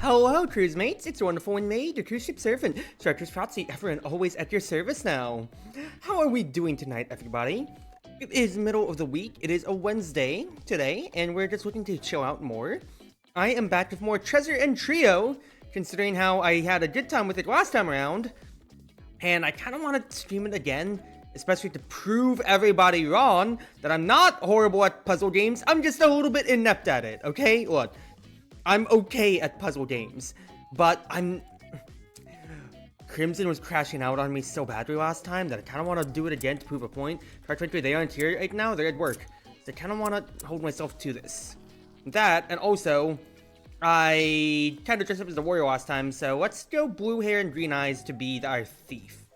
Hello, Cruzmates. It's Wonderful Wind Mage, your cruise ship servant, Chartreuse Proxy, ever and always at your service now. How are we doing tonight, everybody? It is middle of the week. It is a Wednesday today, and we're just looking to chill out more. I am back with more Treasure and Trio, considering how I had a good time with it last time around. And I kind of want to stream it again, especially to prove everybody wrong that I'm not horrible at puzzle games. I'm just a little bit inept at it, okay? Look. I'm okay at puzzle games, but Crimson was crashing out on me so badly last time that I kind of want to do it again to prove a point. Chartreuse, they aren't here right now, they're at work. So I kind of want to hold myself to this. That, and also, I kind of dressed up as the warrior last time, so let's go blue hair and green eyes to be our thief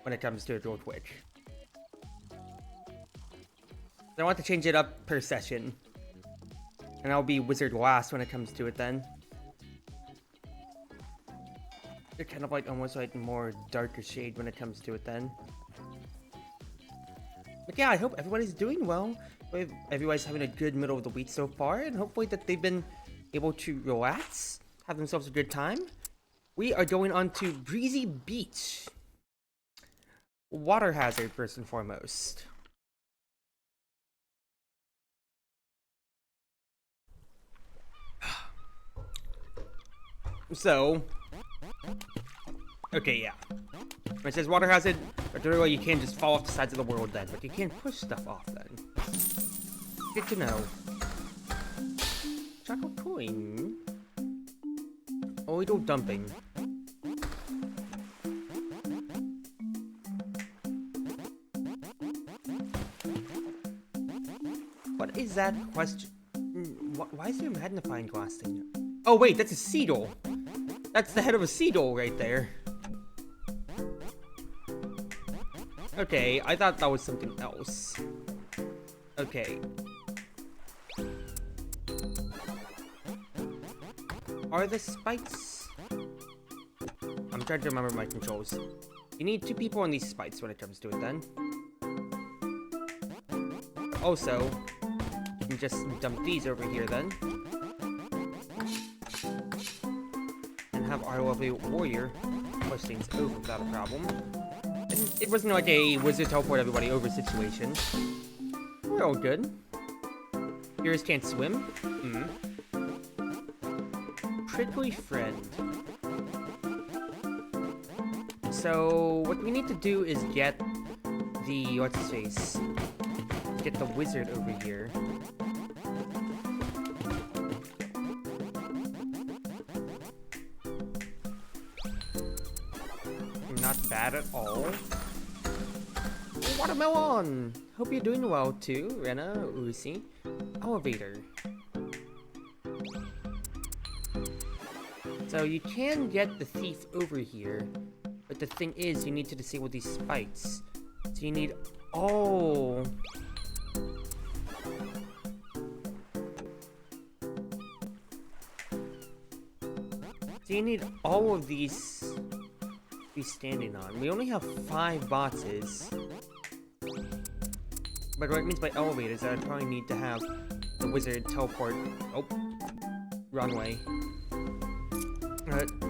when it comes to it real quick. I want to change it up per session. And I'll be wizard last when it comes to it then. They're kind of like almost like more darker shade when it comes to it then. But yeah, I hope everybody's doing well. Everybody's having a good middle of the week so far, and hopefully that they've been able to relax, have themselves a good time. We are going on to Breezy Beach. Water hazard first and foremost. So, okay, yeah. When it says water hazard, literally you can't just fall off the sides of the world then, but you can push stuff off then. Good to know. Chocolate coin. Oil dumping. What is that question? Why is there a magnifying glass thing? Oh wait, that's a seagull. That's the head of a seagull right there. Okay, I thought that was something else. Okay. Are the spikes... I'm trying to remember my controls. You need 2 people on these spikes when it comes to it then. Also, you can just dump these over here then. Have our lovely warrior push things over without a problem. And it wasn't like a wizard teleport everybody over situation. We're all good. Heroes can't swim. Prickly friend. So what we need to do is get the what's his face? Get the wizard over here. Not bad at all. Watermelon! Hope you're doing well too, Rena, Uzi. Elevator. So you can get the thief over here, but the thing is you need to disable these spikes. So you need... Oh! So you need all of these... be standing on. We only have 5 boxes. But what it means by elevators, that I probably need to have the wizard teleport. Oh, wrong way.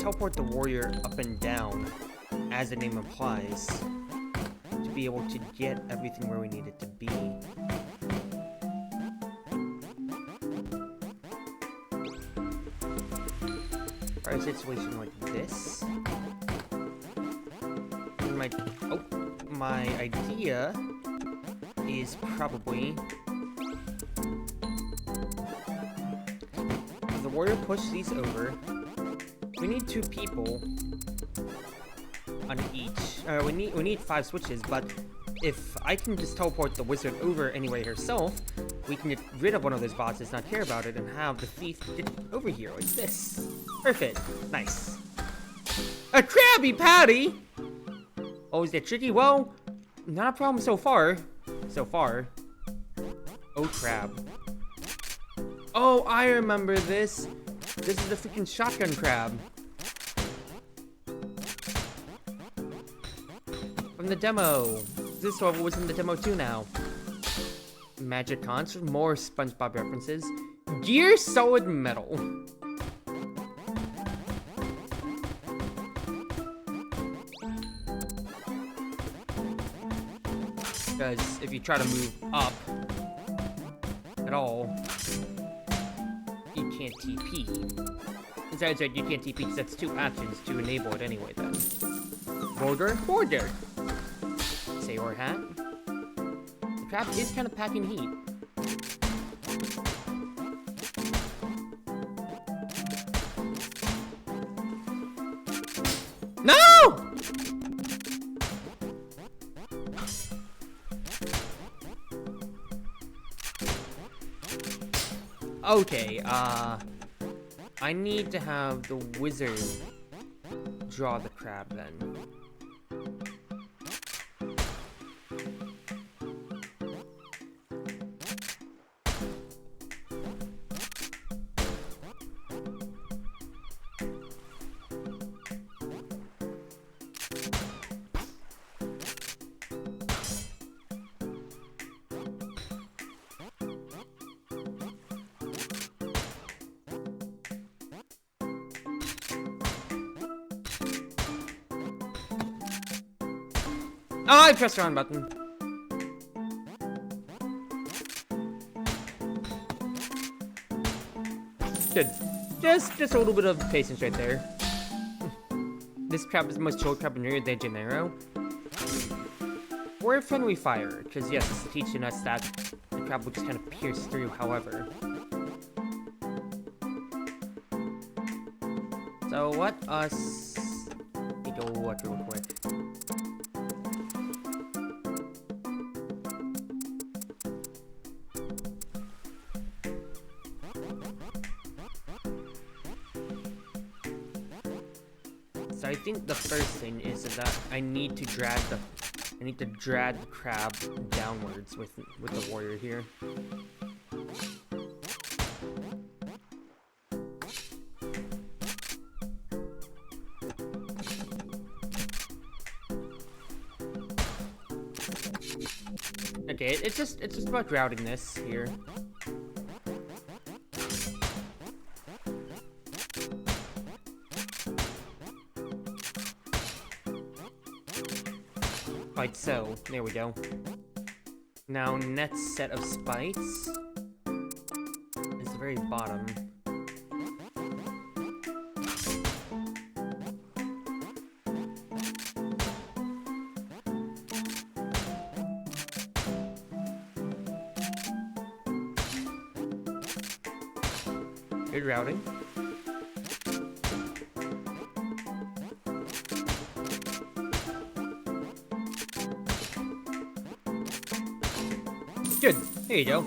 Teleport the warrior up and down, as the name implies, to be able to get everything where we need it to be. For a situation like this. My idea is probably the warrior push these over. We need 2 people on each. We need 5 switches, but if I can just teleport the wizard over anyway herself, we can get rid of one of those boxes, not care about it, and have the thief get over here like this. Perfect. Nice. A Krabby Patty! Oh, is that tricky? Well, not a problem so far. Oh, crab. Oh, I remember this. This is the freaking shotgun crab. From the demo. This level was in the demo too now. Magic Cons, more SpongeBob references. Gear Solid Metal. Because if you try to move up at all, you can't TP. Besides that, you can't TP because that's 2 actions to enable it anyway then. Border. Say or hat. The crab is kind of packing heat. No! Okay, I need to have the wizard draw the crab then. Oh, I pressed the wrong button. Good. Just a little bit of patience right there. This crab is the most chill crab in Rio de Janeiro. Or friendly fire, because yes, this is teaching us that the crab will just kind of pierce through, however. So let us take a look real quick. So I think the first thing is that I need to drag the crab downwards with the warrior here. Okay, it's just about routing this here. Like so. There we go. Now, next set of spikes is the very bottom. Good routing. Good. There you go.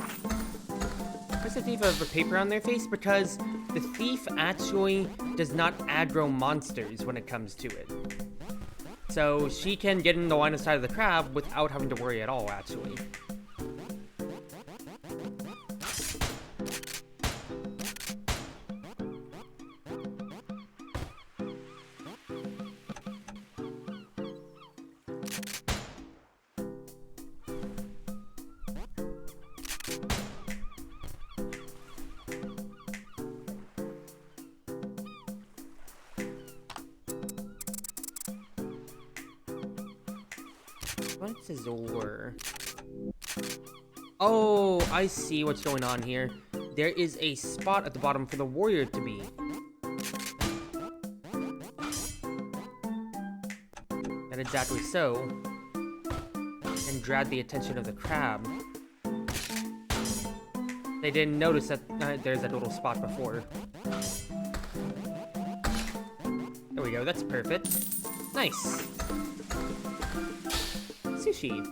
Does the thief have a paper on their face? Because the thief actually does not aggro monsters when it comes to it. So she can get in the line of sight of the crab without having to worry at all, actually. What's his lure? Oh, I see what's going on here. There is a spot at the bottom for the warrior to be. And exactly so. And drag the attention of the crab. They didn't notice that there's that little spot before. There we go, that's perfect. Nice. Sushi.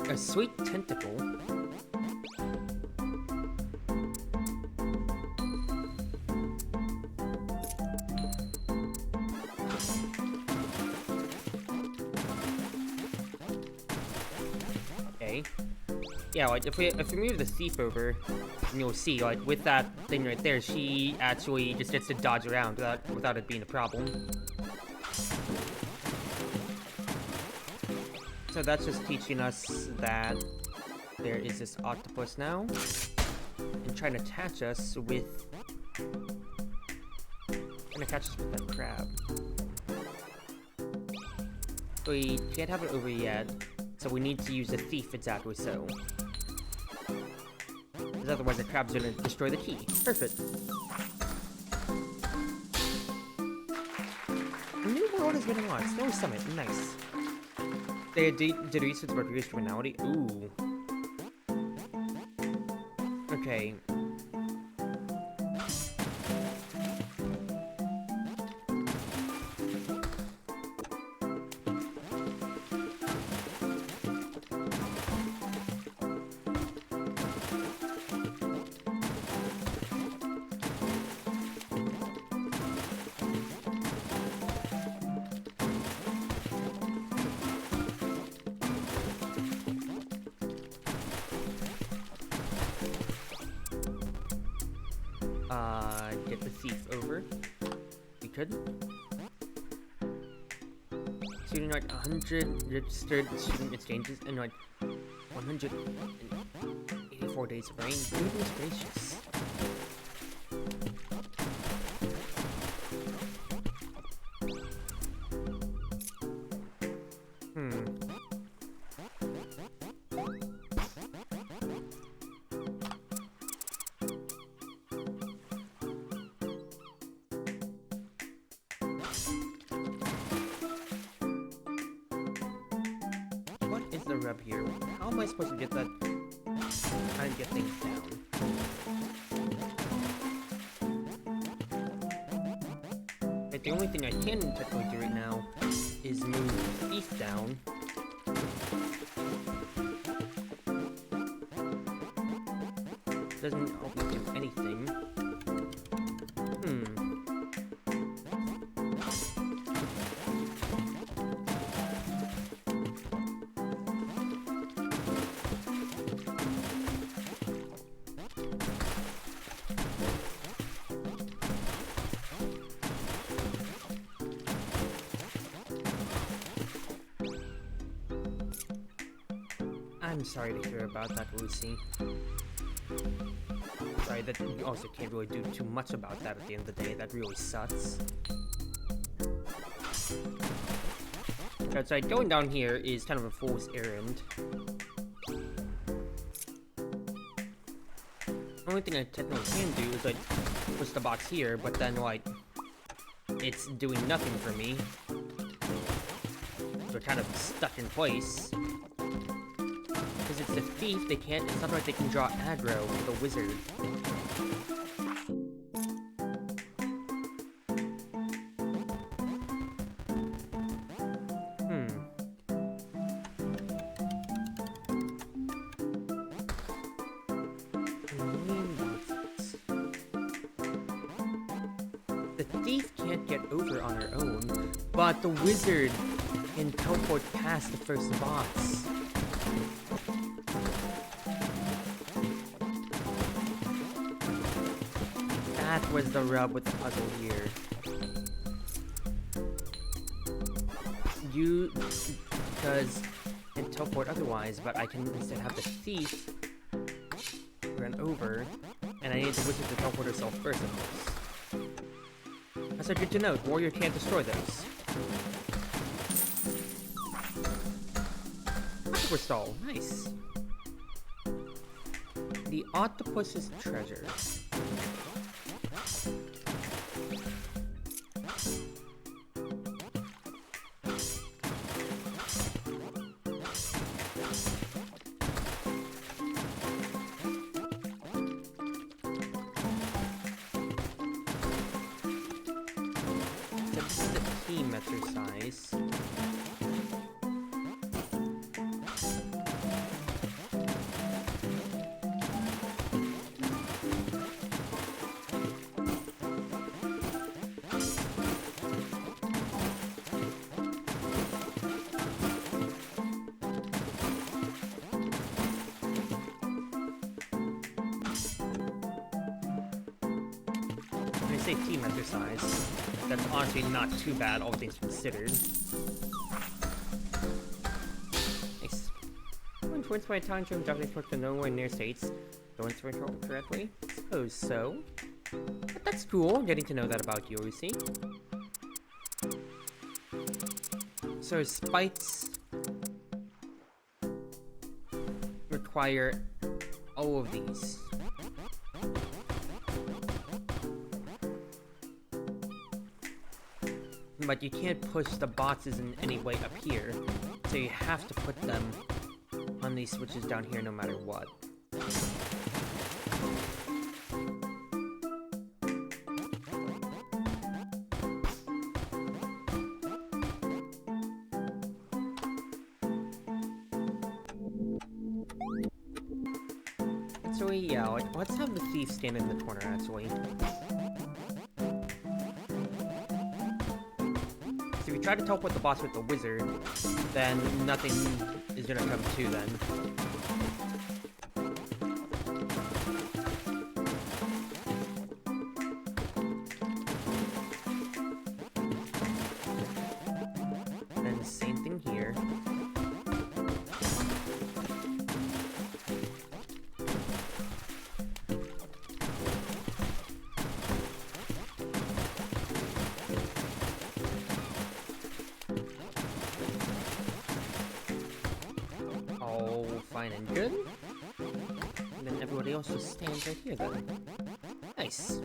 A sweet tentacle. Okay. Yeah, like if we move the thief over, and you'll see, like with that thing right there, she actually just gets to dodge around without it being a problem. So that's just teaching us that there is this octopus now, and trying to catch us with that crab. We can't have it over yet, so we need to use the thief exactly so. Because otherwise the crab's gonna destroy the key. Perfect. A new world has been unlocked. Snowy Summit. Nice. They did research about reduced criminality. Ooh. Okay. Get the thief over. We could. Student like 100 registered student exchanges and like 184 days of rain. Goodness gracious. The rub here. How am I supposed to get that? Try and get things down. But the only thing I can technically do right now is move the thief down. Doesn't help me do anything. I'm sorry to hear about that, Lucy. Sorry that you also can't really do too much about that at the end of the day. That really sucks. That's right, going down here is kind of a fool's errand. The only thing I technically can do is like push the box here, but then like it's doing nothing for me. So we're kind of stuck in place. Because it's a thief, they can't, it's not like they can draw aggro with a wizard. The thief can't get over on her own, but the wizard can teleport past the first boss. That was the rub with the puzzle here. Because I can teleport otherwise, but I can instead have the thief run over, and I need the wizard to teleport herself first, of course. That's good to note. Warrior can't destroy those. Octopus stall. Nice. The octopus's treasure. Team exercise. When I say team exercise, that's honestly not too bad, all things considered. Nice. Going towards my time to definitely towards the nowhere near states. Going to control correctly? Suppose so. But that's cool, getting to know that about you, Lucy. So spites require all of these. But you can't push the boxes in any way up here, so you have to put them on these switches down here no matter what. So yeah, let's have the thief stand in the corner actually. If you try to teleport the boss with the wizard, then nothing is gonna come to then. And the same thing here. Fine and good. And then everybody else just stands right here then. Nice.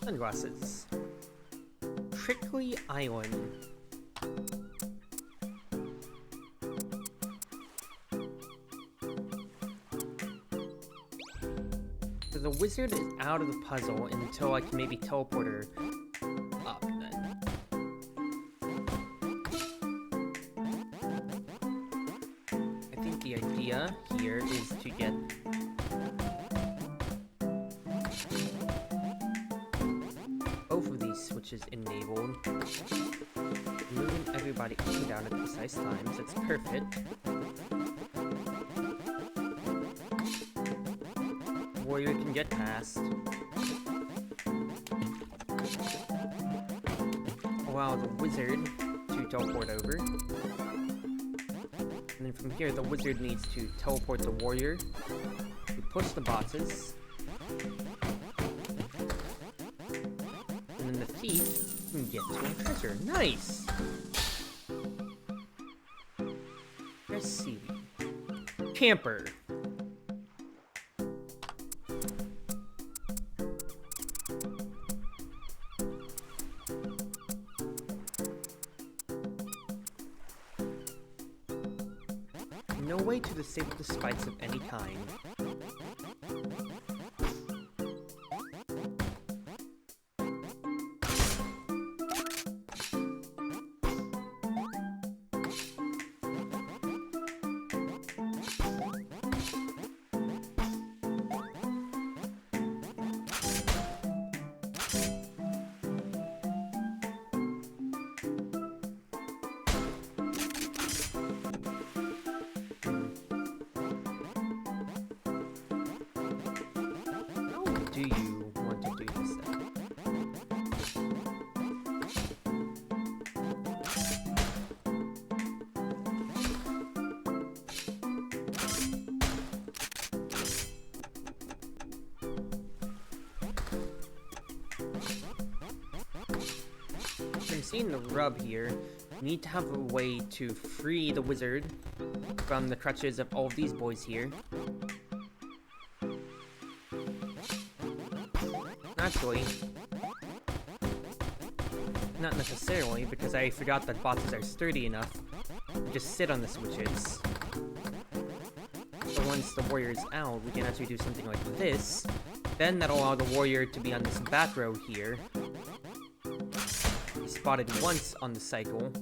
Sunglasses. Prickly Island. So the wizard is out of the puzzle until I can maybe teleport her up then. The idea here is to get both of these switches enabled, moving everybody up and down at precise times. That's perfect. Warrior can get past. Allow the wizard to teleport over. And then from here, the wizard needs to teleport the warrior, to push the boxes, and then the thief can get to a treasure. Nice! Let's see. Camper. No way to disable the spikes of any kind. Do you want to do this then? I'm seeing the rub here. You need to have a way to free the wizard from the crutches of all of these boys here. Actually, not necessarily, because I forgot that boxes are sturdy enough to just sit on the switches. So once the warrior is out, we can actually do something like this. Then that'll allow the warrior to be on this back row here. He's spotted once on the cycle.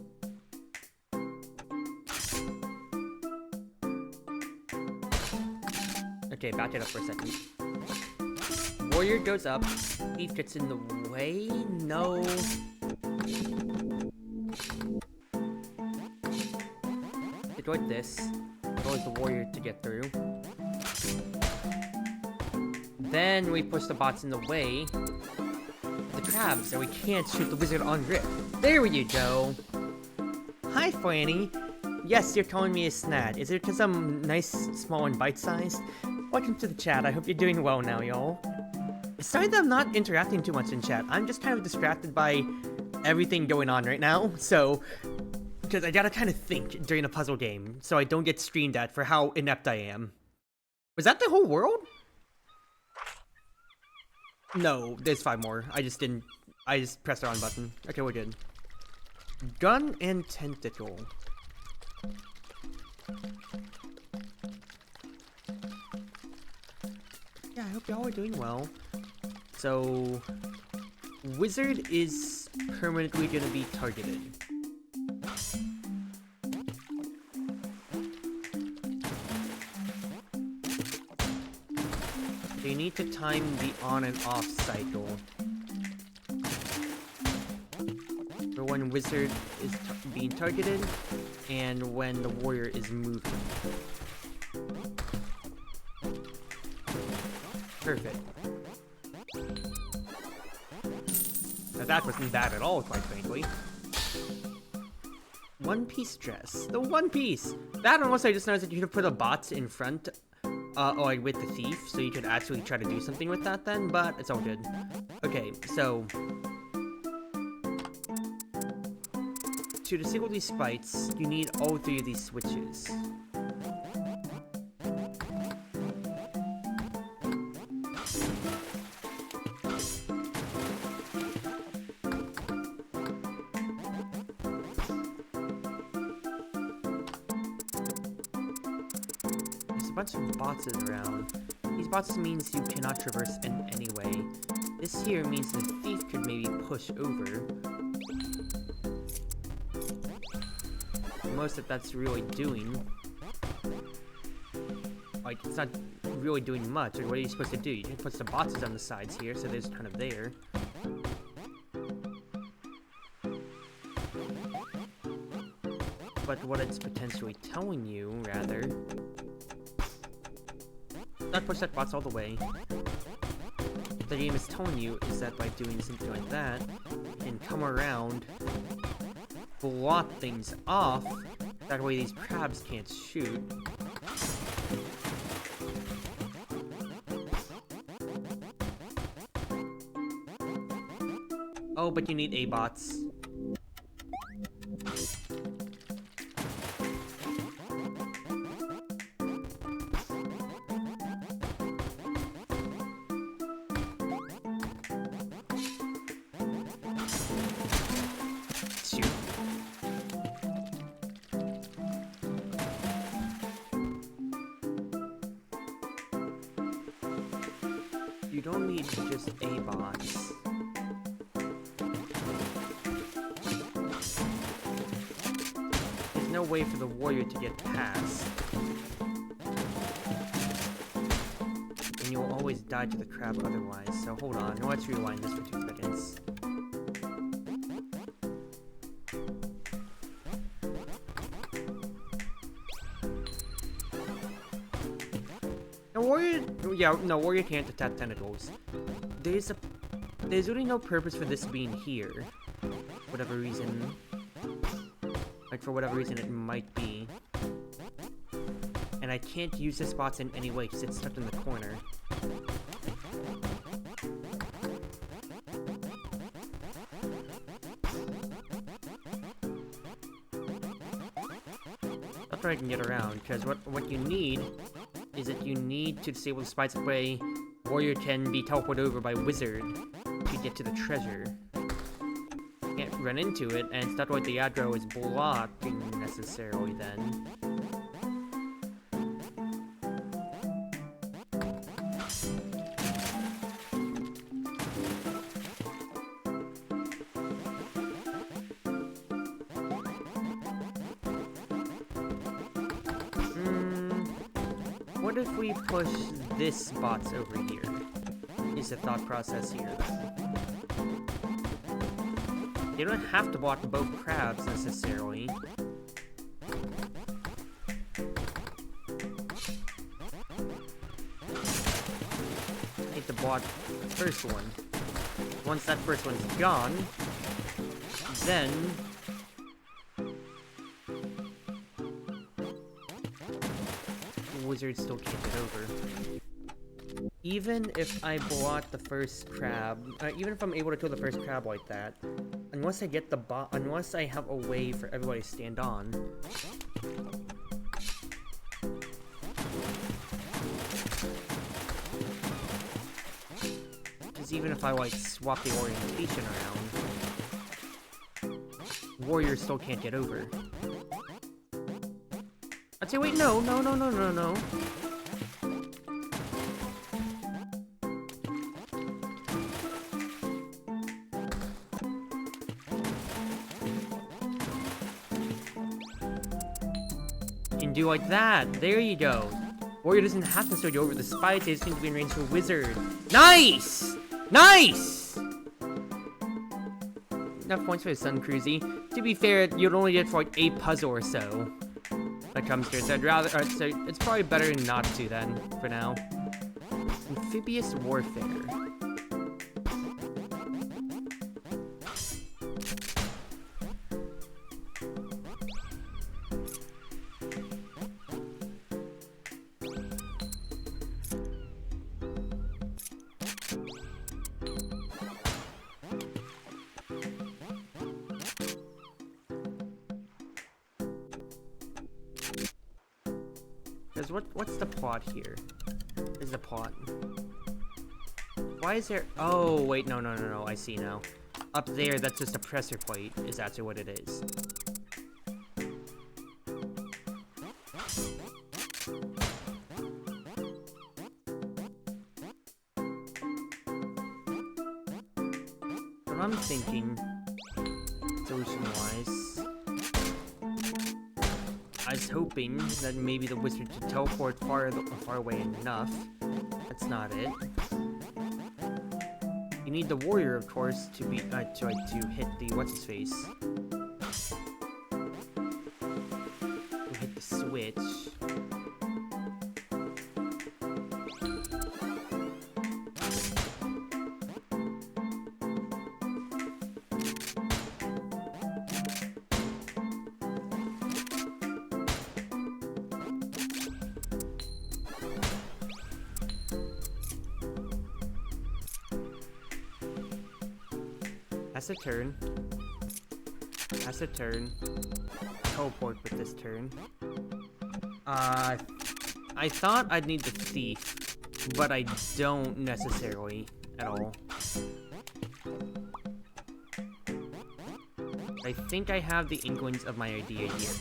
Okay, back it up for a second. Warrior goes up, thief gets in the way? No. It's like this. Allows the warrior to get through. Then we push the bots in the way of the crabs, so we can't shoot the wizard on grip. There you go. Hi, Franny. Yes, you're calling me a snad. Is it because I'm nice, small, and bite-sized? Welcome to the chat. I hope you're doing well now, y'all. Sorry that I'm not interacting too much in chat. I'm just kind of distracted by everything going on right now, so... Because I gotta kind of think during a puzzle game, so I don't get screamed at for how inept I am. Was that the whole world? No, there's 5 more. I just pressed the wrong button. Okay, we're good. Gun and tentacle. Yeah, I hope y'all are doing well. So, wizard is permanently gonna be targeted. So you need to time the on and off cycle for when wizard is being targeted and when the warrior is moving. Perfect. Now that wasn't bad at all, quite frankly. One piece dress. The one piece! That almost I just noticed that you could have put a bot in front like with the thief, so you could actually try to do something with that then, but it's all good. Okay, so... to disable these spites, you need all 3 of these switches. Bunch of boxes around. These boxes means you cannot traverse in any way. This here means the thief could maybe push over. Most that that's really doing, like, it's not really doing much. Like, what are you supposed to do? You can put some boxes on the sides here, so there's kind of there. But what it's potentially telling you, rather, not push that box all the way. What the game is telling you is that by doing something like that, you can come around, block things off, that way these crabs can't shoot. Oh, but you need A-bots. You don't need just A-bots. There's no way for the warrior to get past. And you'll always die to the crab otherwise, so hold on. Let's rewind this for 2 seconds. Warrior can't attack tentacles. There's really no purpose for this being here. Whatever reason. Like, for whatever reason it might be. And I can't use this box in any way because it's stuck in the corner. That's where I can get around, because what you need is that you need to disable the spites that way warrior can be teleported over by wizard to get to the treasure. You can't run into it, and it's not like the aggro is blocking necessarily then. What if we push this box over here? Is the thought process here then. You don't have to block both crabs necessarily. You need to block the first one. Once that first one's gone, then wizard still can't get over. Even if I bought the first crab, even if I'm able to kill the first crab like that, unless I get the unless I have a way for everybody to stand on. Because even if I like swap the orientation around, warriors still can't get over. I'd say, wait, no. Do like that. There you go. Warrior doesn't have to switch over the spikes. They just need to be in range for wizard. Nice! Nice! Enough points for the Sun Cruzy. To be fair, you'd only get for like a puzzle or so that comes here. So I'd rather. So it's probably better not to then for now. Amphibious warfare. What's the plot here? Is the plot? Why is there? Oh wait, no. I see now. Up there, that's just a pressure plate. Is actually what it is. What I'm thinking, solution-wise. I was hoping that maybe the wizard could teleport far away enough. That's not it. You need the warrior, of course, to be to hit the what's his face. To hit the switch. Has a turn. Teleport with this turn. I thought I'd need the thief, but I don't necessarily at all. I think I have the inklings of my idea here.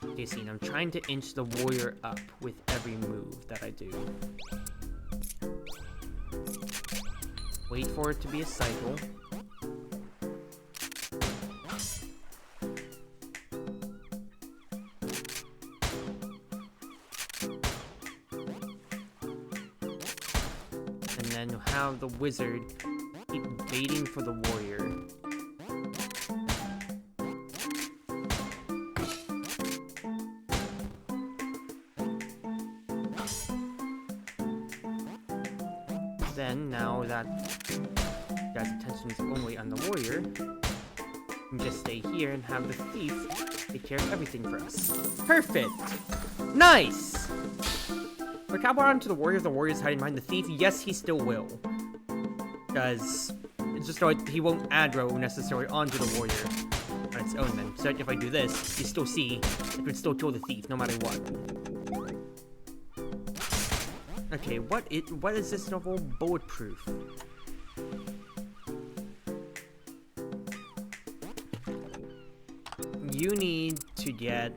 Okay, see, I'm trying to inch the warrior up with every move that I do. Wait for it to be a cycle. Have the wizard keep baiting for the warrior. Then, now that guy's attention is only on the warrior, we can just stay here and have the thief take care of everything for us. Perfect! Nice! If I teleport onto the warrior's hiding behind the thief, yes, he still will. Because it's just like he won't aggro necessarily onto the warrior on its own then. So if I do this, you still see it would still kill the thief no matter what. Okay, what is this level? Bulletproof. You need to get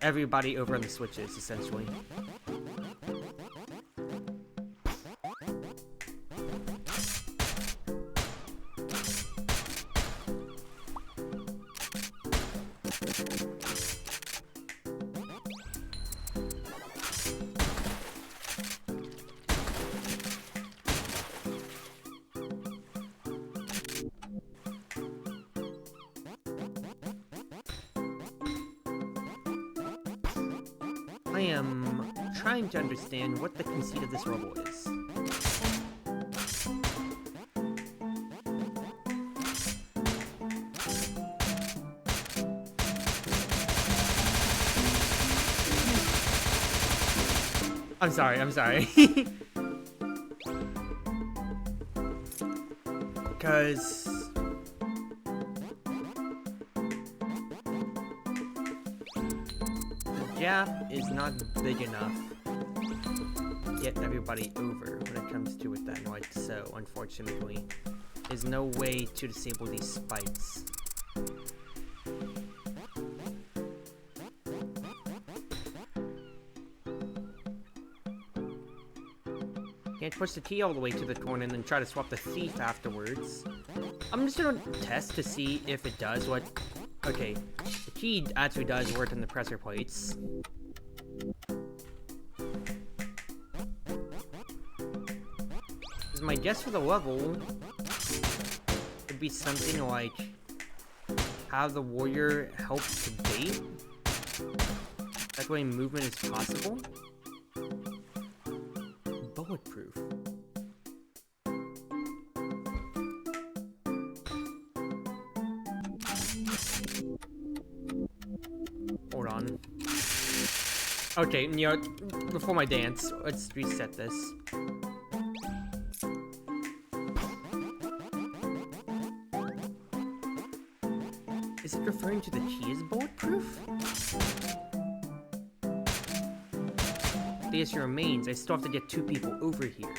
everybody over on the switches, essentially. I am trying to understand what the conceit of this level is. I'm sorry. Because the gap is not big enough to get everybody over when it comes to it that much, so unfortunately, there's no way to disable these spikes. Can't push the key all the way to the corner and then try to swap the thief afterwards. I'm just gonna test to see if it does what... Okay, the key actually does work in the pressure plates. Because my guess for the level would be something like how the warrior helps to bait. That way movement is possible. Bulletproof. Hold on. Okay, you know, before my dance, let's reset this. Is it referring to the key as bulletproof? The issue remains, I still have to get 2 people over here.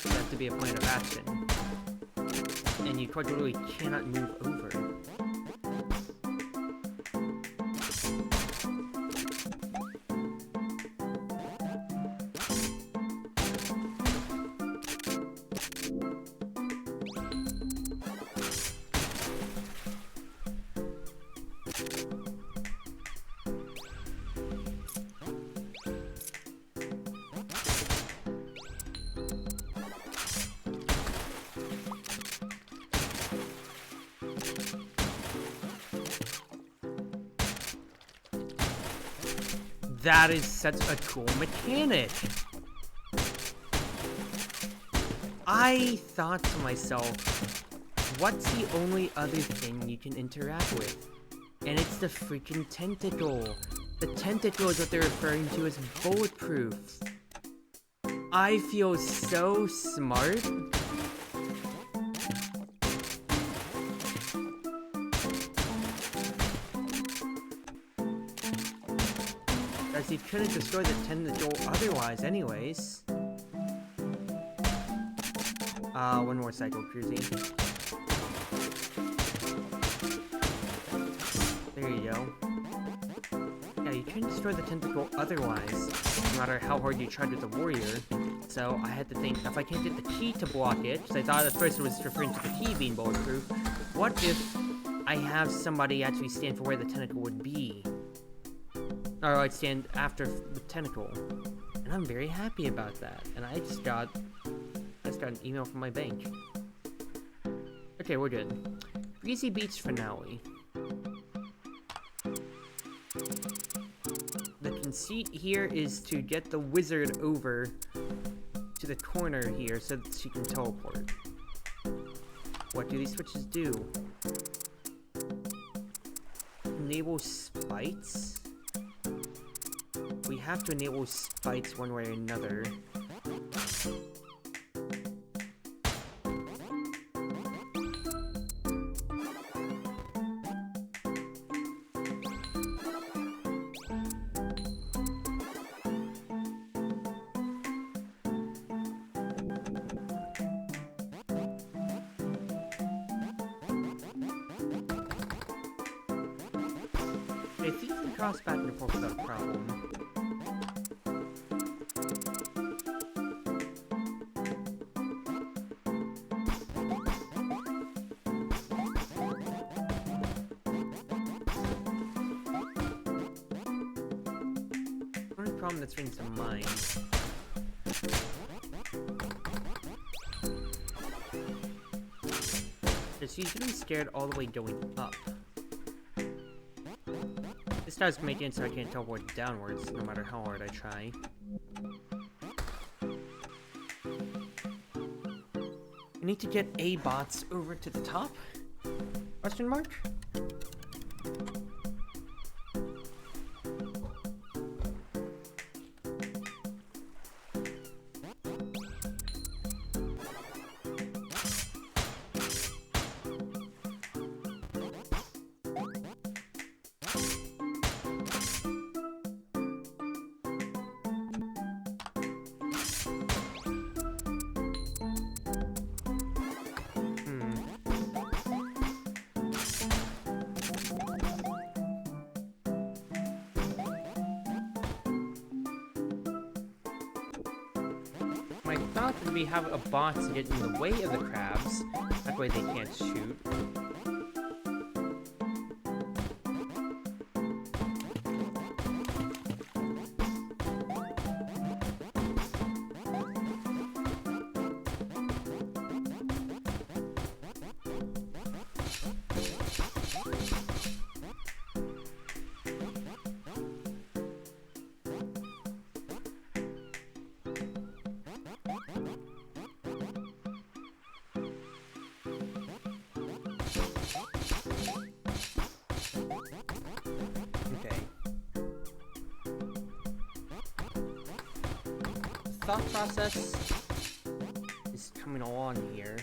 That has to be a plan of action. And you quite literally cannot move over. That is such a cool mechanic. I thought to myself, what's the only other thing you can interact with? And it's the freaking tentacle. The tentacle is what they're referring to as bulletproof. I feel so smart. As he couldn't destroy the tentacle otherwise anyways. One more cycle cruising. There you go. Yeah, you couldn't destroy the tentacle otherwise, no matter how hard you tried with the warrior. So I had to think, if I can't get the key to block it, because I thought at first it was referring to the key being bulletproof, what if I have somebody actually stand for where the tentacle would be? Or I'd stand after the tentacle. And I'm very happy about that. And I just got an email from my bank. Okay, we're good. Breezy Beach finale. The conceit here is to get the wizard over to the corner here so that she can teleport. What do these switches do? Enable spikes? We have to enable spikes one way or another. I think you can cross back and forth without a problem. The only problem that springs to mind is she's getting scared all the way going up. This does make it so I can't teleport downwards, no matter how hard I try. I need to get A-bots over to the top? Question mark? I thought that we have a bot to get in the way of the crabs. That way they can't shoot. Thought process is coming along here.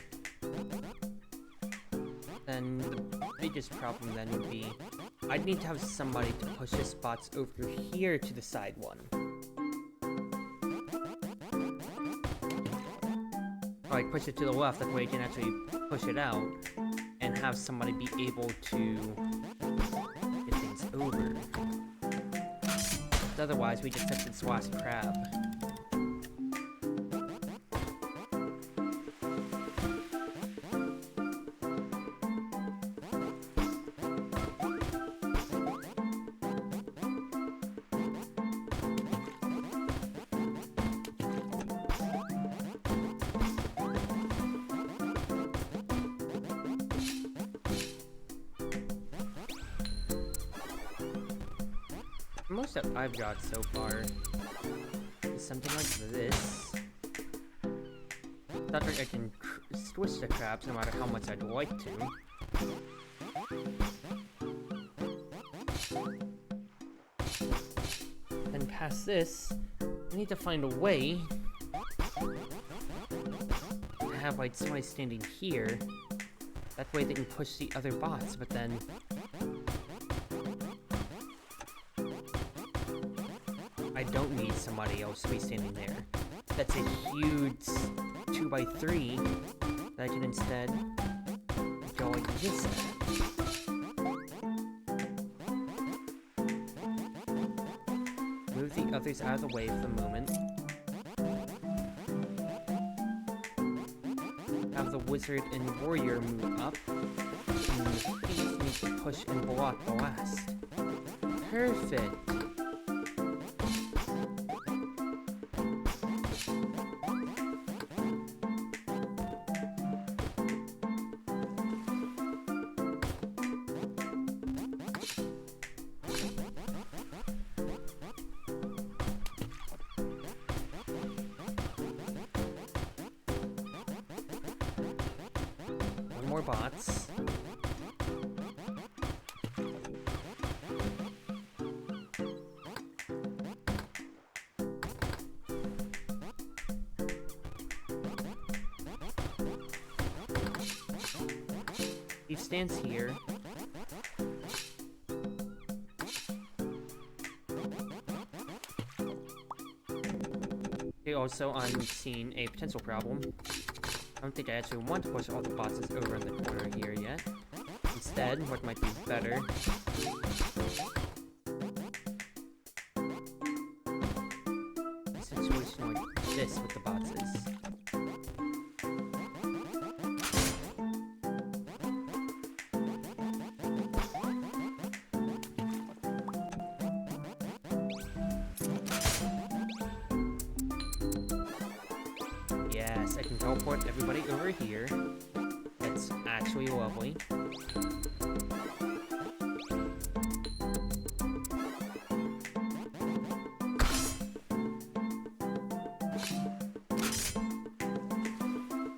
Then the biggest problem then would be I'd need to have somebody to push the spots over here to the side one. Or like push it to the left, that way you can actually push it out and have somebody be able to get things over. Otherwise, we just have this last crab. Most that I've got so far is something like this. Not like I can switch the crabs no matter how much I'd like to. Then past this, I need to find a way to have like somebody standing here. That way they can push the other bots, but then I don't need somebody else to be standing there. That's a huge 2x3 that I can instead go like this at. Move the others out of the way for the moment. Have the wizard and warrior move up. And the thief needs to push and block the last. Perfect. More bots. He stands here. Okay, also I'm seeing a potential problem. I don't think I actually want to push all the boxes over in the corner here yet. Instead, what might be better a situation like this with the boxes. Yes, I can teleport everybody over here. That's actually lovely.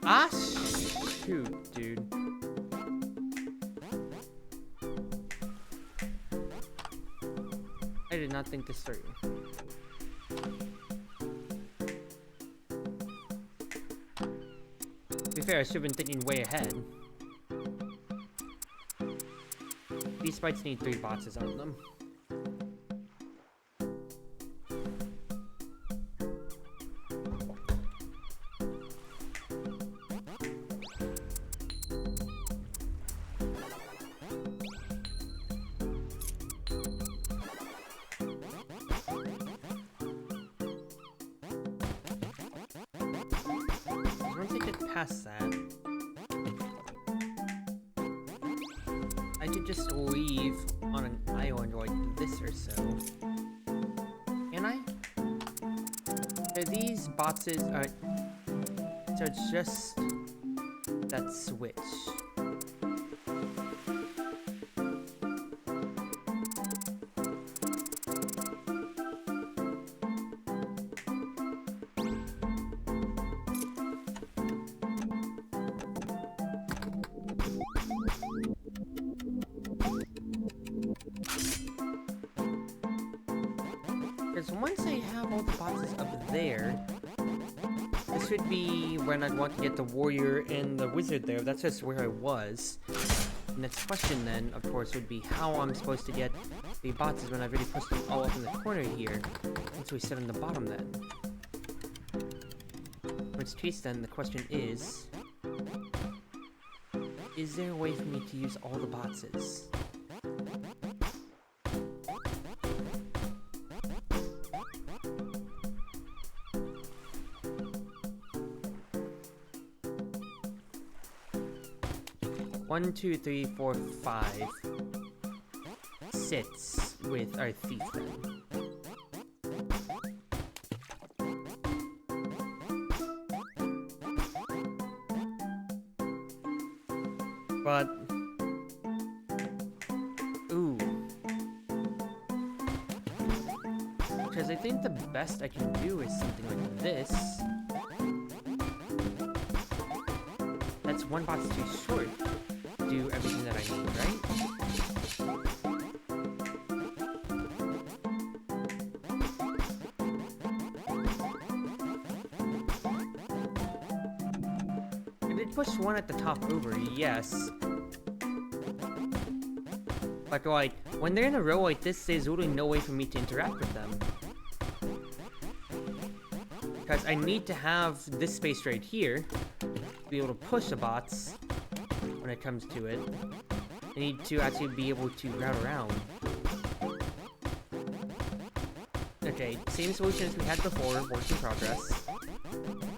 Ah, shoot, dude. I did not think this through. To be fair, I should have been thinking way ahead. These fights need 3 boxes on them. past that, I could just leave on an island like this or so. Can I? So these boxes are... So it's just that switch. Because once I have all the boxes up there, this would be when I'd want to get the warrior and the wizard there. That's just where I was. The next question then, of course, would be how I'm supposed to get the boxes when I've already pushed them all up in the corner here. Since we sit on the bottom then. In which case then, the question is there a way for me to use all the boxes? One, two, three, four, 5 sits with our thief then. But ooh, because I think the best I can do is something like this. That's one box too short. Do everything that I need, right? I did push one at the top over, yes. But like, when they're in a row like this, there's really no way for me to interact with them. Because I need to have this space right here to be able to push the bots. When it comes to it, I need to actually be able to route around. Okay, same solution as we had before, work in progress.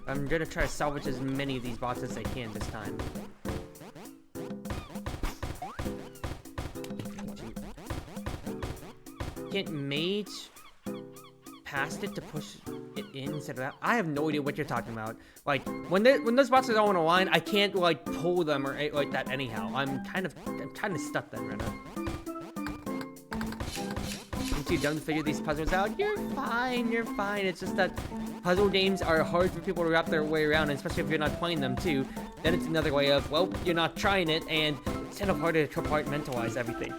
I'm gonna try to salvage as many of these bots as I can this time. Can't Maid past it to push it in instead of that? I have no idea what you're talking about. Like, when those boxes are all in a line, I can't, like, pull them or like that anyhow. I'm kind of stuck then, Renna. I'm too dumb to figure these puzzles out. You're fine, you're fine. It's just that puzzle games are hard for people to wrap their way around, and especially if you're not playing them too. Then it's another way of, well, you're not trying it, and it's kind of hard to compartmentalize everything.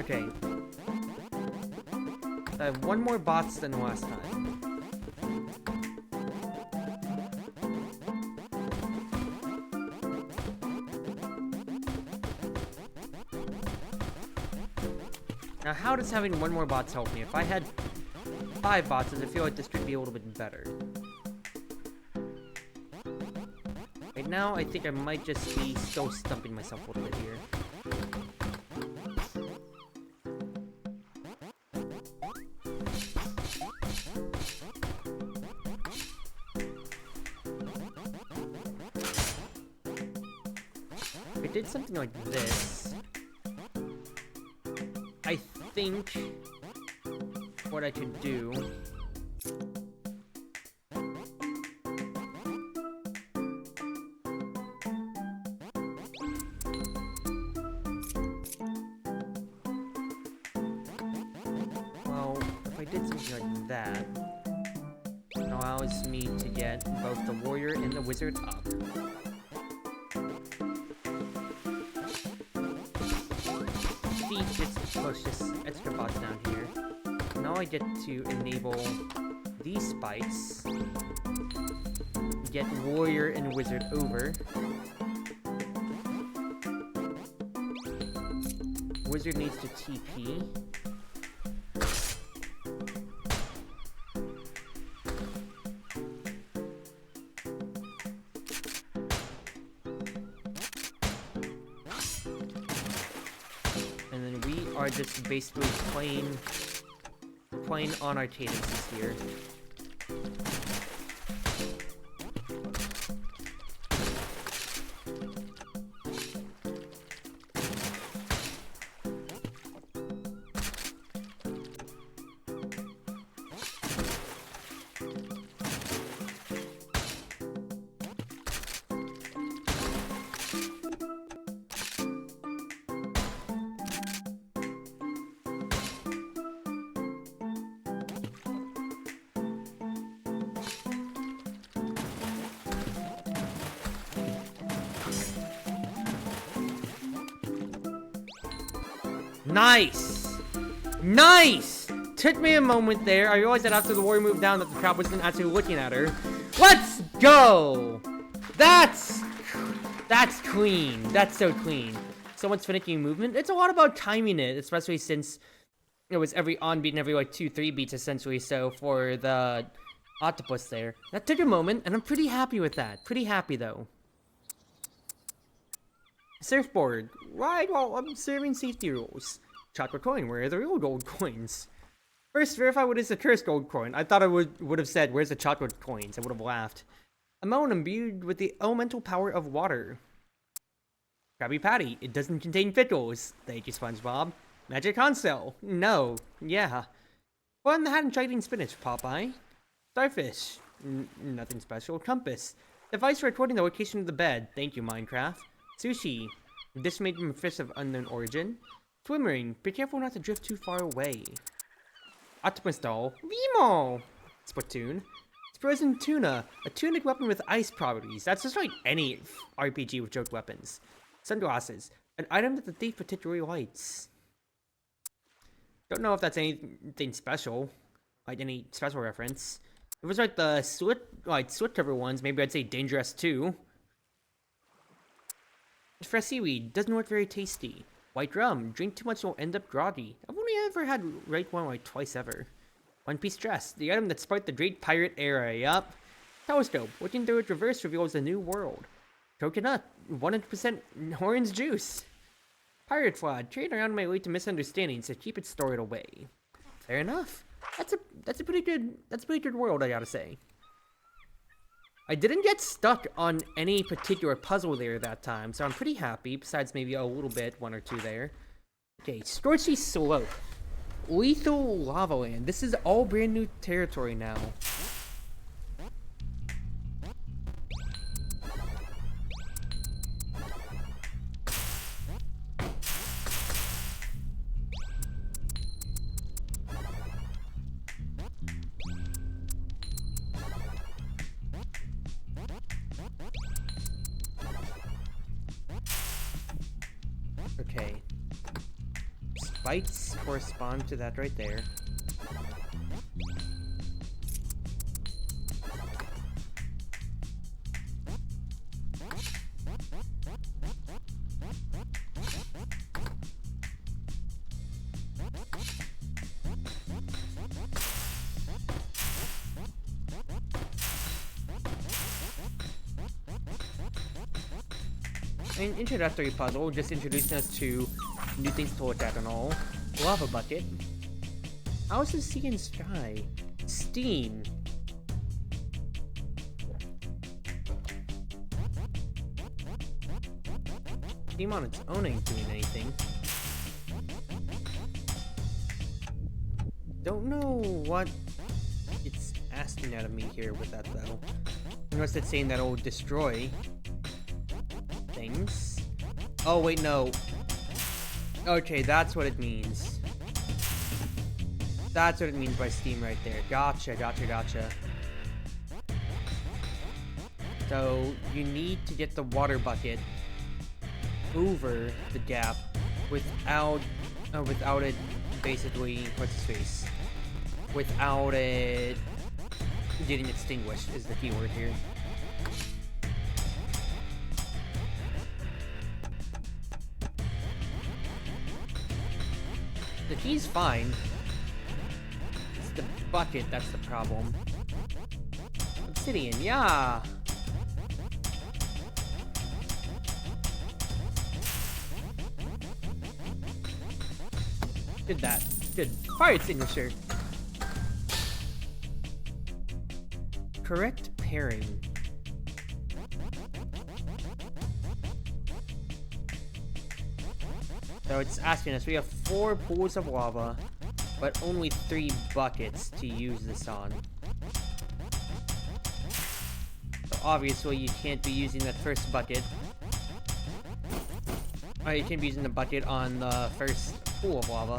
Okay. I have one more bots than last time. Now, how does having one more bots help me? If I had 5 bots, I feel like this could be a little bit better. Right now, I think I might just be still stumping myself a little bit here. If I did something like this, I think what I could do well, if I did something like that, it allows me to get both the warrior and the wizard up. Gets to push this extra box down here. Now I get to enable these spikes, get warrior and wizard over. Wizard needs to TP. Are just basically playing on our cadences here. Nice! Nice! Took me a moment there. I realized that after the warrior moved down that the crowd wasn't actually looking at her. Let's go! That's clean. That's so clean. Someone's finishing movement. It's a lot about timing it, especially since it was every on beat and every like 2-3 beats essentially. So for the octopus there, that took a moment, and I'm pretty happy with that. Pretty happy though. Surfboard. Right while observing safety rules. Chocolate coin. Where are the real gold coins? First, verify what is the cursed gold coin. I thought I would have said, where's the chocolate coins? I would have laughed. A melon imbued with the elemental power of water. Krabby Patty. It doesn't contain pickles. Thank you, SpongeBob. Magic console. No. Yeah. Well, in the hat and trading spinach, Popeye. Starfish. Nothing special. Compass. Device for recording the location of the bed. Thank you, Minecraft. Sushi. Dish made from fish of unknown origin. Swim ring. Be careful not to drift too far away. Octopus doll. Vimo. Splatoon. Frozen tuna. A tunic weapon with ice properties. That's just like any RPG with joke weapons. Sunglasses. An item that the thief particularly likes. Don't know if that's anything special. Like any special reference. If it was like the slit cover ones, maybe I'd say dangerous too. Fresh seaweed. Doesn't look very tasty. White rum. Drink too much will end up groggy. I've only ever had right one like twice ever. One piece dress. The item that sparked the great pirate era. Yup. Telescope. Looking through its reverse reveals a new world. Coconut. 100% orange juice. Pirate flag. Trade around my way to misunderstandings, so keep it stored away. Fair enough. That's a pretty good world, I gotta say. I didn't get stuck on any particular puzzle there that time, so I'm pretty happy, besides maybe a little bit, one or two there. Okay, Scorchy Slope. Lethal Lava Land. This is all brand new territory now. Okay. Spikes correspond to that right there. An introductory puzzle, just introducing us to new things to look at and all. Lava bucket. How's the sea and sky? Steam. Steam on its own ain't doing anything. Don't know what it's asking out of me here with that though. Unless it's saying that it'll destroy things. Oh wait, no. Okay, that's what it means. That's what it means by steam right there. Gotcha. So you need to get the water bucket over the gap without it basically, what's his face? Without it getting extinguished is the key word here. The key's fine. It's the bucket that's the problem. Obsidian, yeah! Did that. Good. Fire extinguisher. Correct pairing. So it's asking us, we have 4 pools of lava, but only 3 buckets to use this on. So obviously you can't be using that first bucket. You can't be using the bucket on the first pool of lava.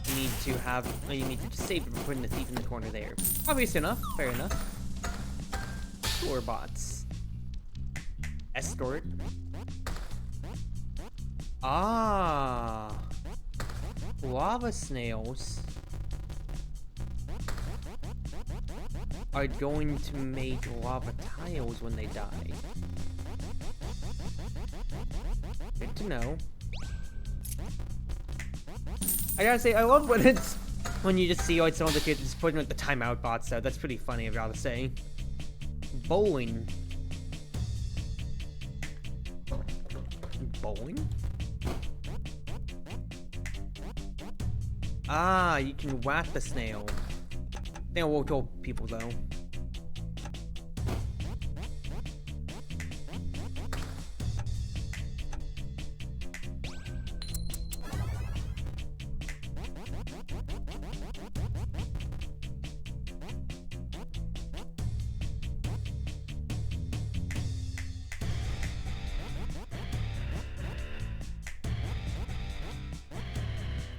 You need to just save it from putting the thief in the corner there. Obvious enough, fair enough. Store bots. Escort. Ah. Lava snails are going to make lava tiles when they die. Good to know. I gotta say, I love when you just see like some of the kids just putting like the timeout bots though. That's pretty funny, I've gotta say. Bowling. Bowling? Ah, you can whack the snail. I think I won't kill people though.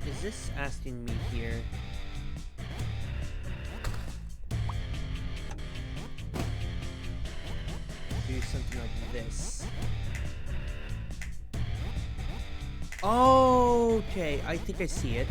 Is this asking me here? Do something like this. Okay, I think I see it.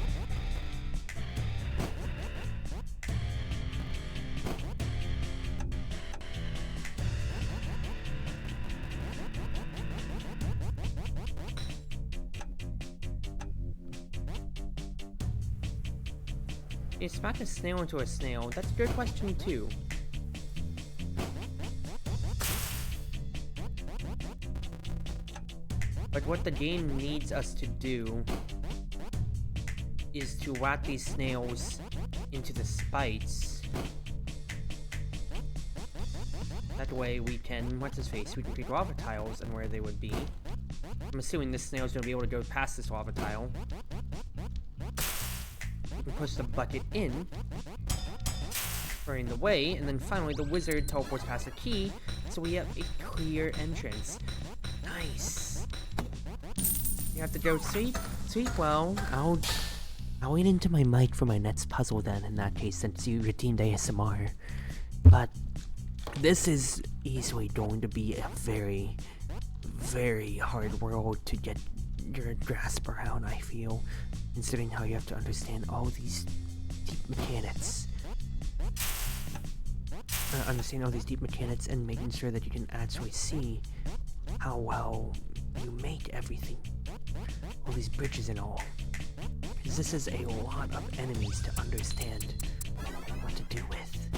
You smack a snail into a snail? That's a good question too. But what the game needs us to do is to whack these snails into the spikes. That way we can, what's his face, we can pick lava tiles and where they would be. I'm assuming this snail's gonna be able to go past this lava tile. We can push the bucket in, clearing the way, and then finally the wizard teleports past the key, so we have a clear entrance. Nice. You have to go sweet. Well, I'll eat into my mic for my next puzzle then, in that case, since you redeemed ASMR. But this is easily going to be a very, very hard world to get your grasp around, I feel, considering how you have to understand all these deep mechanics. Understanding all these deep mechanics and making sure that you can actually see how well you make everything. All these bridges and all. Because this is a lot of enemies to understand what to do with.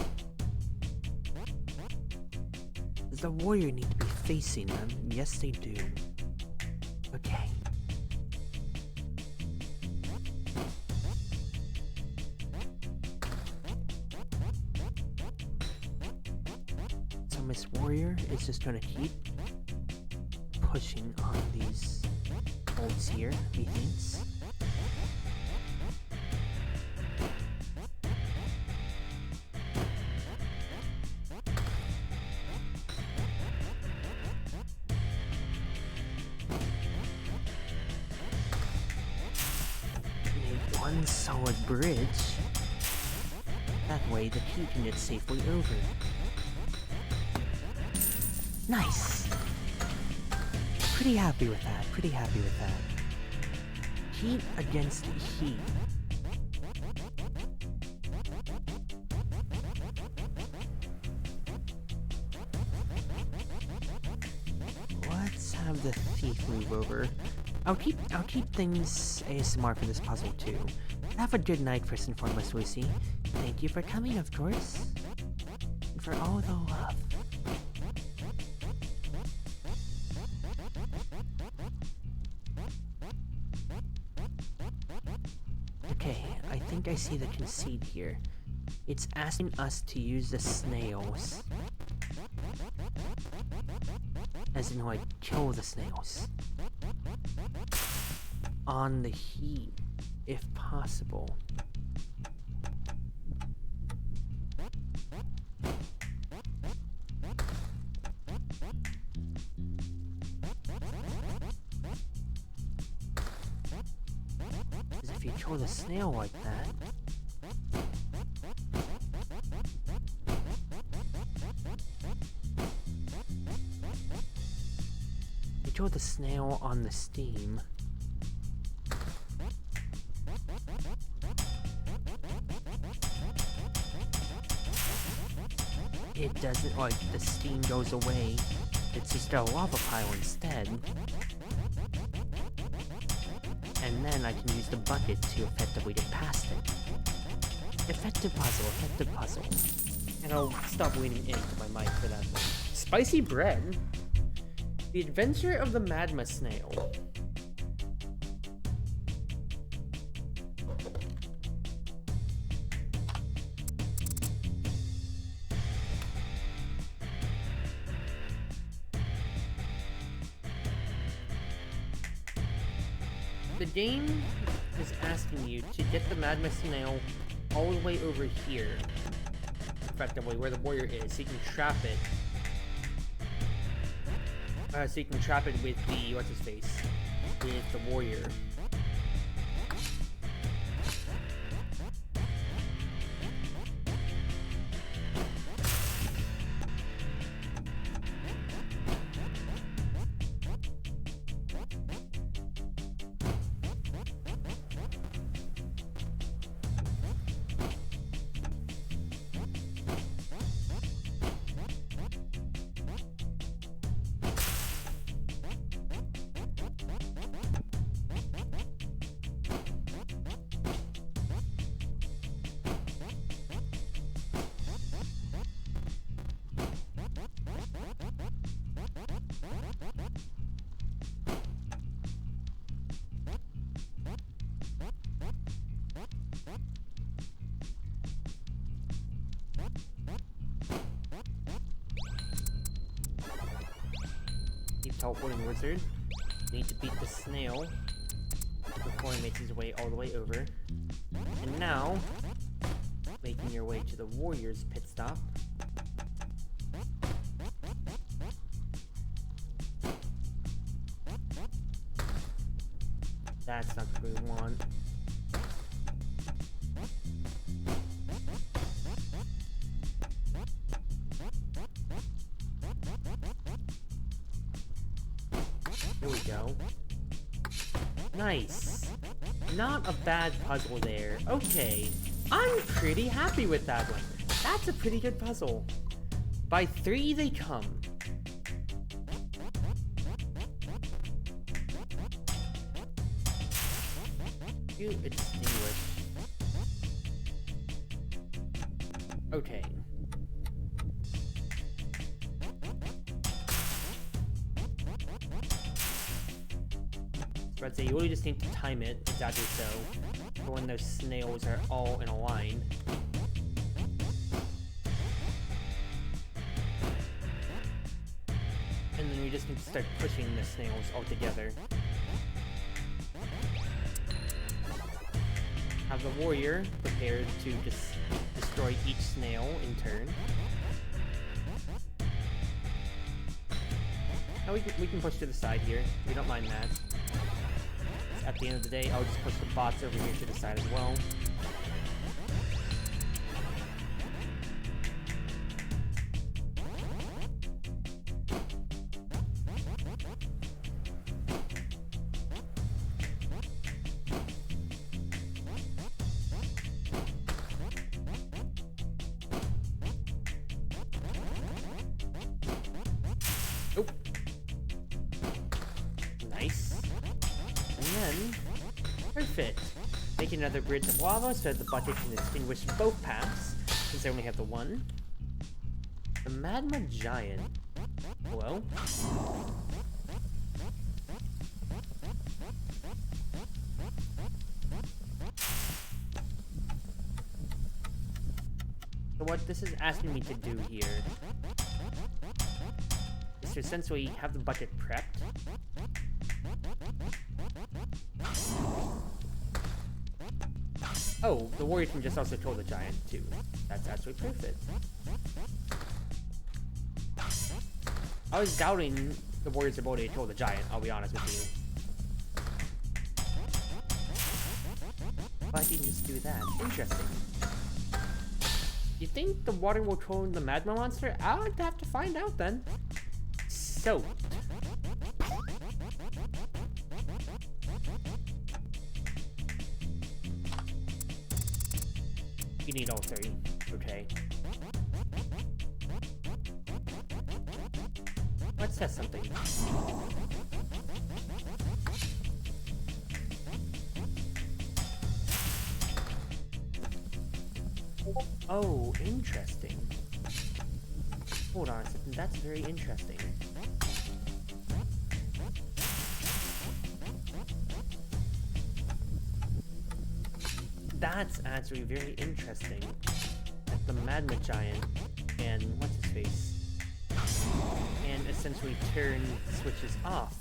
Does the warrior need to be facing them? Yes, they do. Okay. So Miss Warrior is just gonna keep pushing on these bolts here, methinks. Make one solid bridge. That way the key can get safely over. Nice! Pretty happy with that, Heat against heat. Let's have the thief move over. I'll keep things ASMR for this puzzle too. Have a good night first and foremost, Lucy. Thank you for coming, of course. And for all the love. Okay, I think I see the conceit here. It's asking us to use the snails. As in, like, kill the snails. On the heat, if possible. If you kill the snail like that, you kill the snail on the steam, it doesn't, like, the steam goes away. It's just a lava pile instead. And then I can use the bucket to effectively get past it. Effective puzzle. And I'll stop leaning into my mic for that one. Spicy bread? The Adventure of the Magma Snail. The game is asking you to get the Magma Snail all the way over here, effectively, where the warrior is, so you can trap it. So you can trap it with the, what's-his-face, with the warrior. Teleporting wizard. Need to beat the snail before he makes his way all the way over. And now, making your way to the warrior's pit stop. That's not what we want. Here we go. Nice. Not a bad puzzle there. Okay. I'm pretty happy with that one. That's a pretty good puzzle. By 3 they come. You extinguish. Okay. I'd say you really just need to time it exactly so for when those snails are all in a line. And then we just need to start pushing the snails all together. Have the warrior prepared to just destroy each snail in turn. Now we can push to the side here. We don't mind that. At the end of the day, I'll just push the bots over here to the side as well. Oh. Nice. And then, perfect. Make another bridge of lava so that the bucket can extinguish both paths, since I only have the one. The Magma Giant. Hello? So what this is asking me to do here is to essentially have the bucket prepped. Oh, the warrior can just also kill the giant too. That's actually perfect. I was doubting the warrior's ability to kill the giant, I'll be honest with you. But he can just do that. Interesting. You think the water will kill the magma monster? I'll have to find out then. So. You need all 3. Okay. Let's test something. Oh, interesting. Hold on a second, that's very interesting. That's actually very interesting. Like the Magma Giant and what's his face? And essentially turn switches off.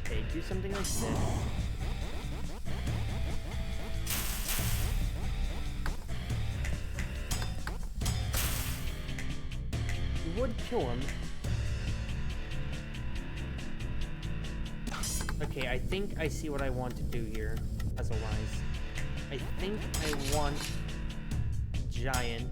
Okay, do something like this. Would kill him. Okay, I think I see what I want to do here, puzzle-wise. I think I want Giant.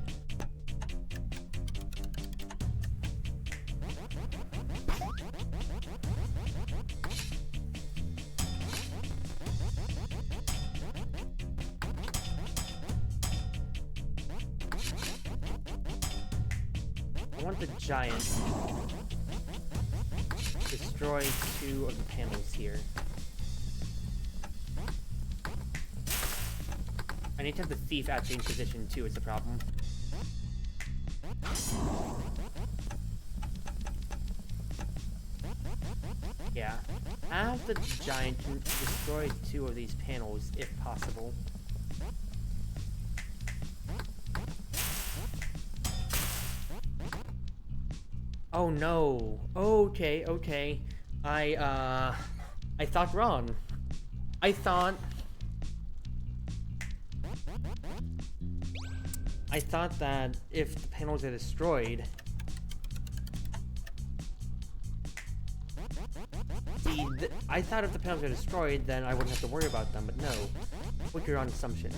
I want the Giant destroy 2 of the panels here. I need to have the Thief actually in position too, is the problem. Yeah. Have the Giant destroy 2 of these panels if possible. Oh no. Okay, okay. I thought wrong. I thought that if the panels are destroyed, I thought if the panels are destroyed, then I wouldn't have to worry about them, but no. What's your assumption?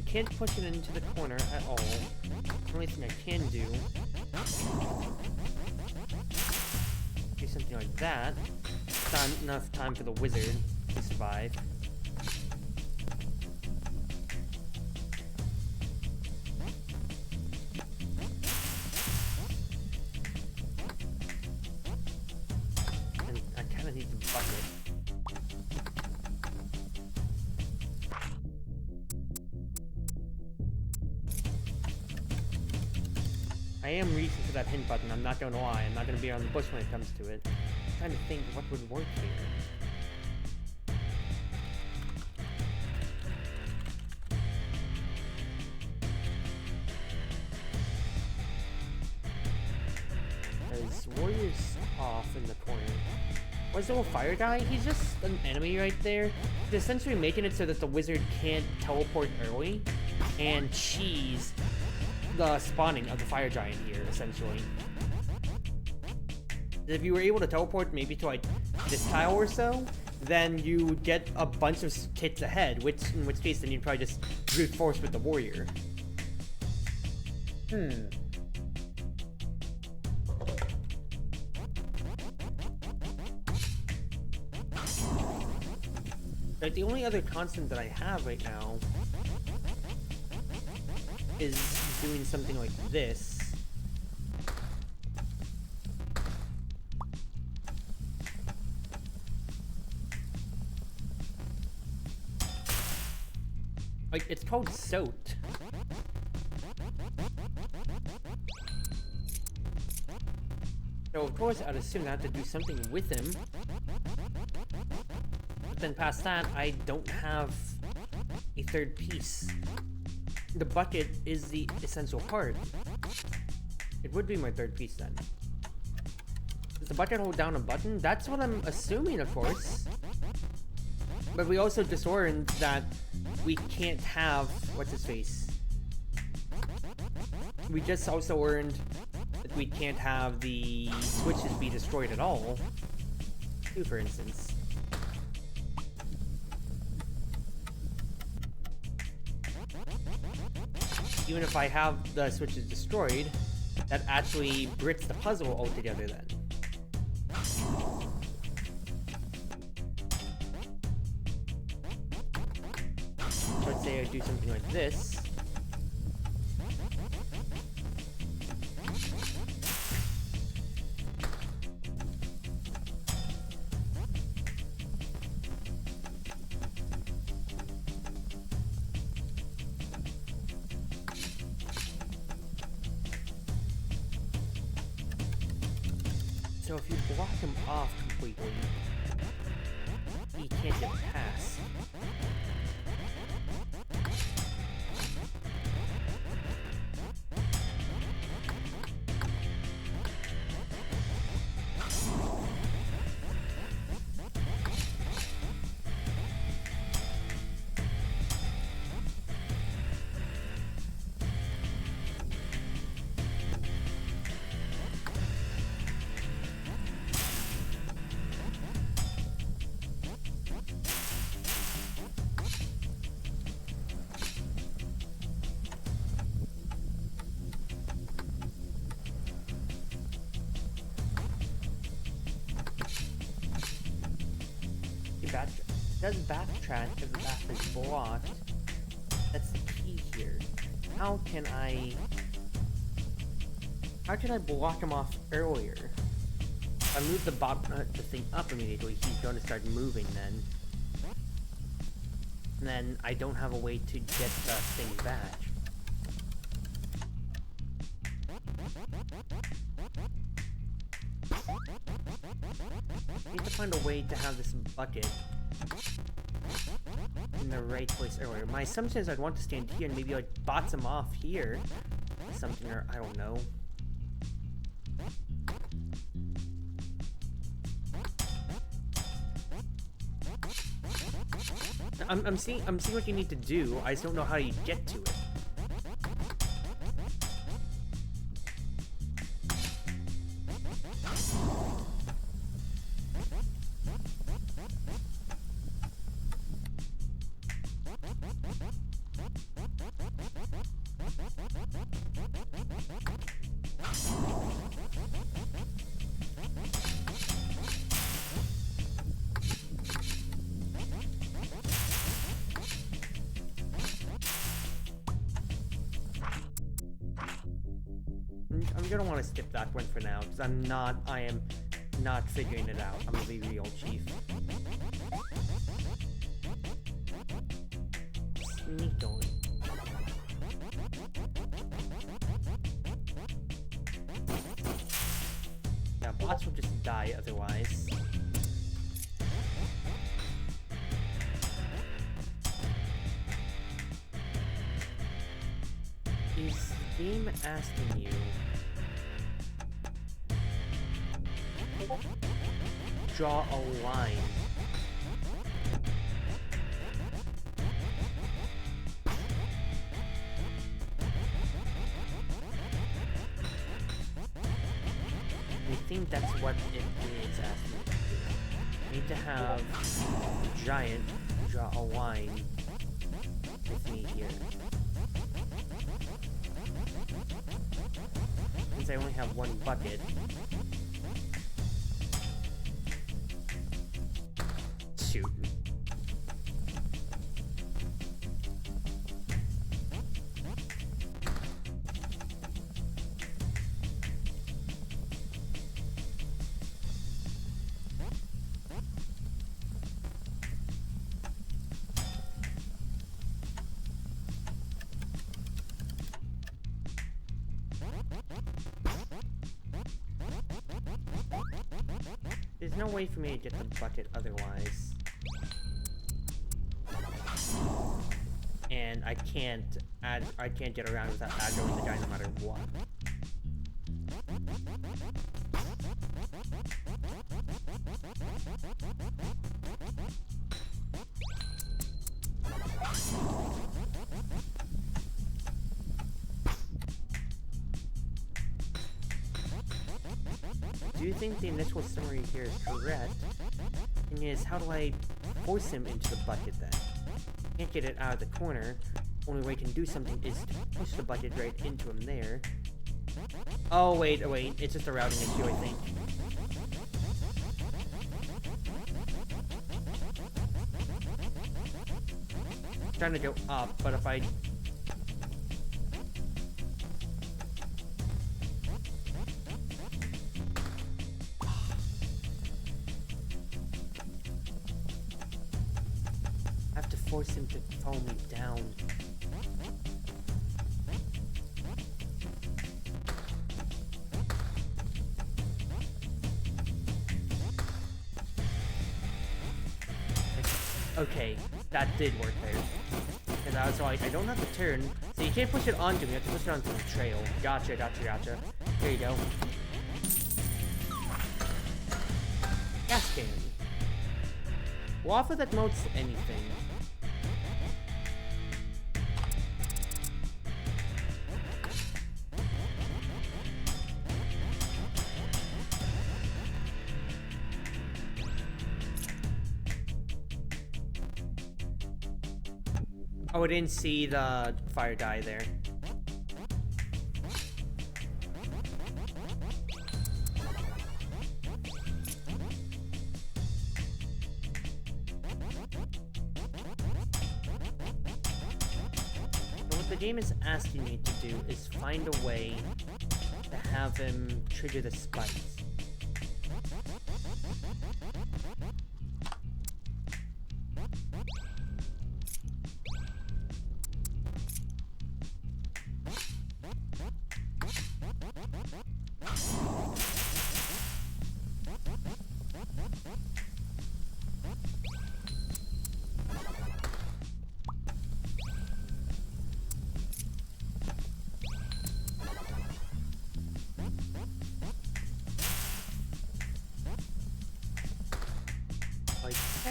Can't push it into the corner at all. The only thing I can do is something like that. It's not enough time for the wizard to survive. And I kind of need the bucket. I am reaching for that hint button, I'm not gonna lie. I'm not gonna be on the bush when it comes to it. I'm trying to think what would work here. There's warriors off in the corner. What's the little fire guy? He's just an enemy right there. He's essentially making it so that the wizard can't teleport early and cheese the spawning of the fire giant here, essentially. If you were able to teleport maybe to like this tile or so, then you get a bunch of hits ahead, in which case then you'd probably just brute force with the warrior. Like, the only other constant that I have right now is doing something like this. Like, it's called Soaked. So of course I'd assume I have to do something with him. But then past that, I don't have a third piece. The bucket is the essential part. It would be my third piece then. Does the bucket hold down a button? That's what I'm assuming, of course. But we also disordered that we can't have what's his face. we just also learned that we can't have the switches be destroyed at all. Two, for instance. Even if I have the switches destroyed, that actually bricks the puzzle altogether then. So let's say I do something like this. So if you block him off completely, he can't get past. Does backtrack if the path is blocked. That's the key here. How can I block him off earlier? If I move the thing up immediately, he's going to start moving then. And then I don't have a way to get the thing back. I need to find a way to have this bucket in the right place earlier. My assumption is I'd want to stand here and maybe like bots him off here or something, or I don't know. I'm seeing what you need to do. I just don't know how you get to it. I'm gonna want to skip that one for now, because I am not figuring it out. I'm gonna be real, Chief. Sneakily. Yeah, bots will just die otherwise. Is the game asking you draw a line? I think that's what it is asking you to do. I need to have the giant draw a line with me here. Since I only have one bucket. Shoot. There's no way for me to get the bucket otherwise. And I can't get around without aggroing the guy no matter what. do think the initial summary here is correct. Thing is, how do I force him into the bucket then? Can't get it out of the corner. Only way I can do something is to push the bucket right into him there. Oh, wait, it's just a routing issue, I think. Trying to go up, but if I... I have to force him to follow me down. Okay, that did work there. Because I was like, I don't have to turn, so you can't push it onto me, you have to push it onto the trail. Gotcha. There you go. Gas cannon. We'll offer that motes anything. Oh, I didn't see the fire die there. So what the game is asking me to do is find a way to have him trigger the spikes.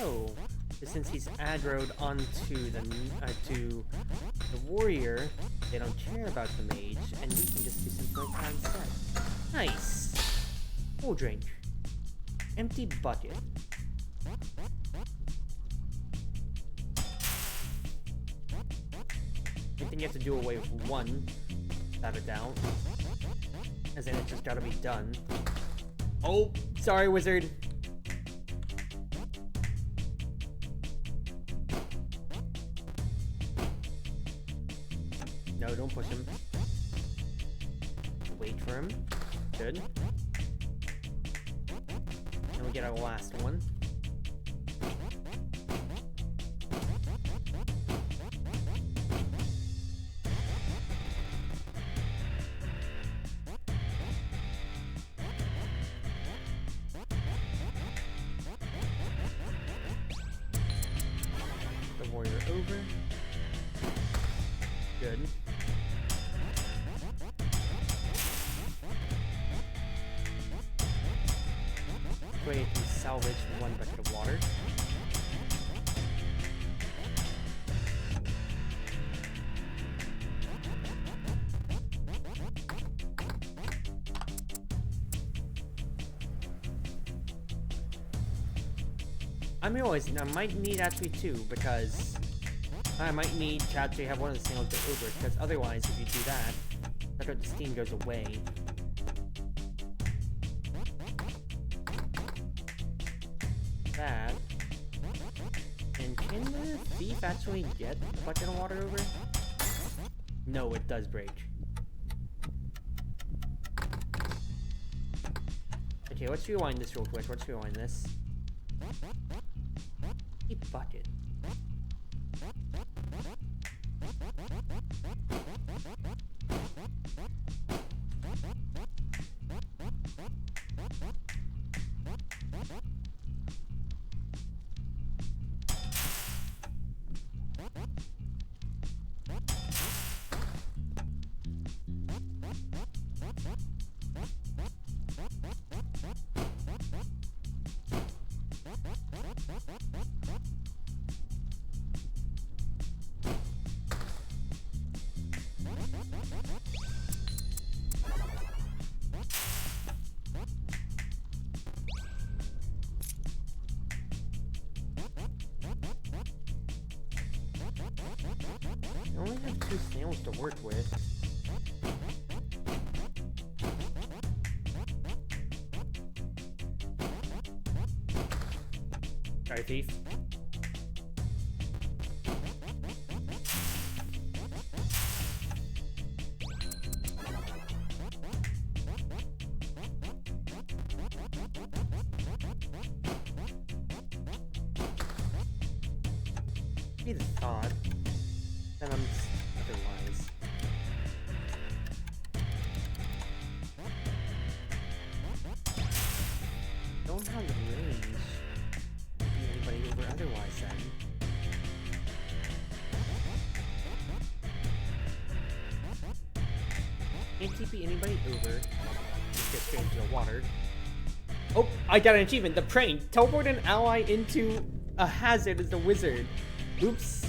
Oh, since he's aggroed onto the to the warrior, they don't care about the mage, and we can just do something like that instead. Nice. Full drink. Empty bucket. I think you have to do away with one, without a doubt, as in it's just gotta be done. Oh, sorry, wizard. No, don't push him. Wait for him. Good. And we get our last one. The warrior over. Good. Way to salvage one bucket of water. I'm realizing I might need actually two, because I might need to actually have one of the singles go over, because otherwise if you do that, that's what the steam goes away. That. And can the thief actually get a bucket of water over? No, it does break. Okay, let's rewind this real quick. Let's rewind this. A bucket. two snails to work with. Sorry, thief. Be the thought that I'm otherwise. Don't have the range to be anybody over otherwise then. Can't TP anybody over. Just get straight into the water. Oh, I got an achievement. The prank. Teleport an ally into a hazard as the wizard. Oops.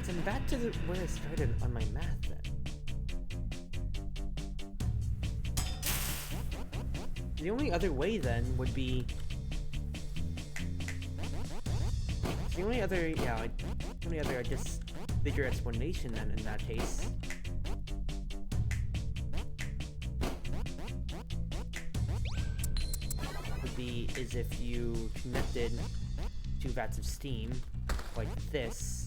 So I'm back to where I started on my math then. The only other way then would be... The only other, I guess, bigger explanation then in that case. Would be is if you connected 2 vats of steam like this.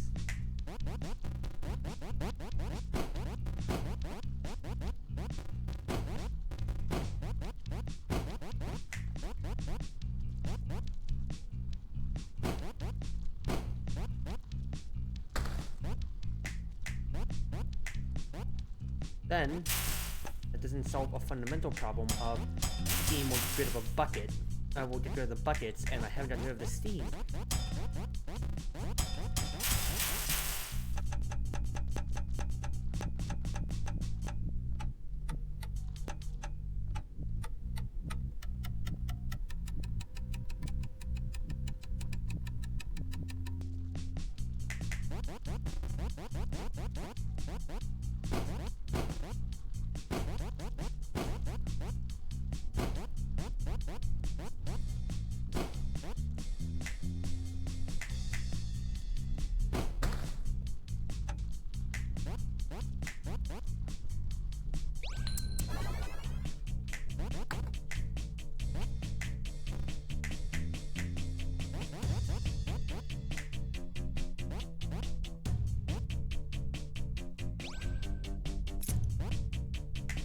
Then, that doesn't solve a fundamental problem of steam will get rid of a bucket. Will get rid of the buckets, and I haven't gotten rid of the steam.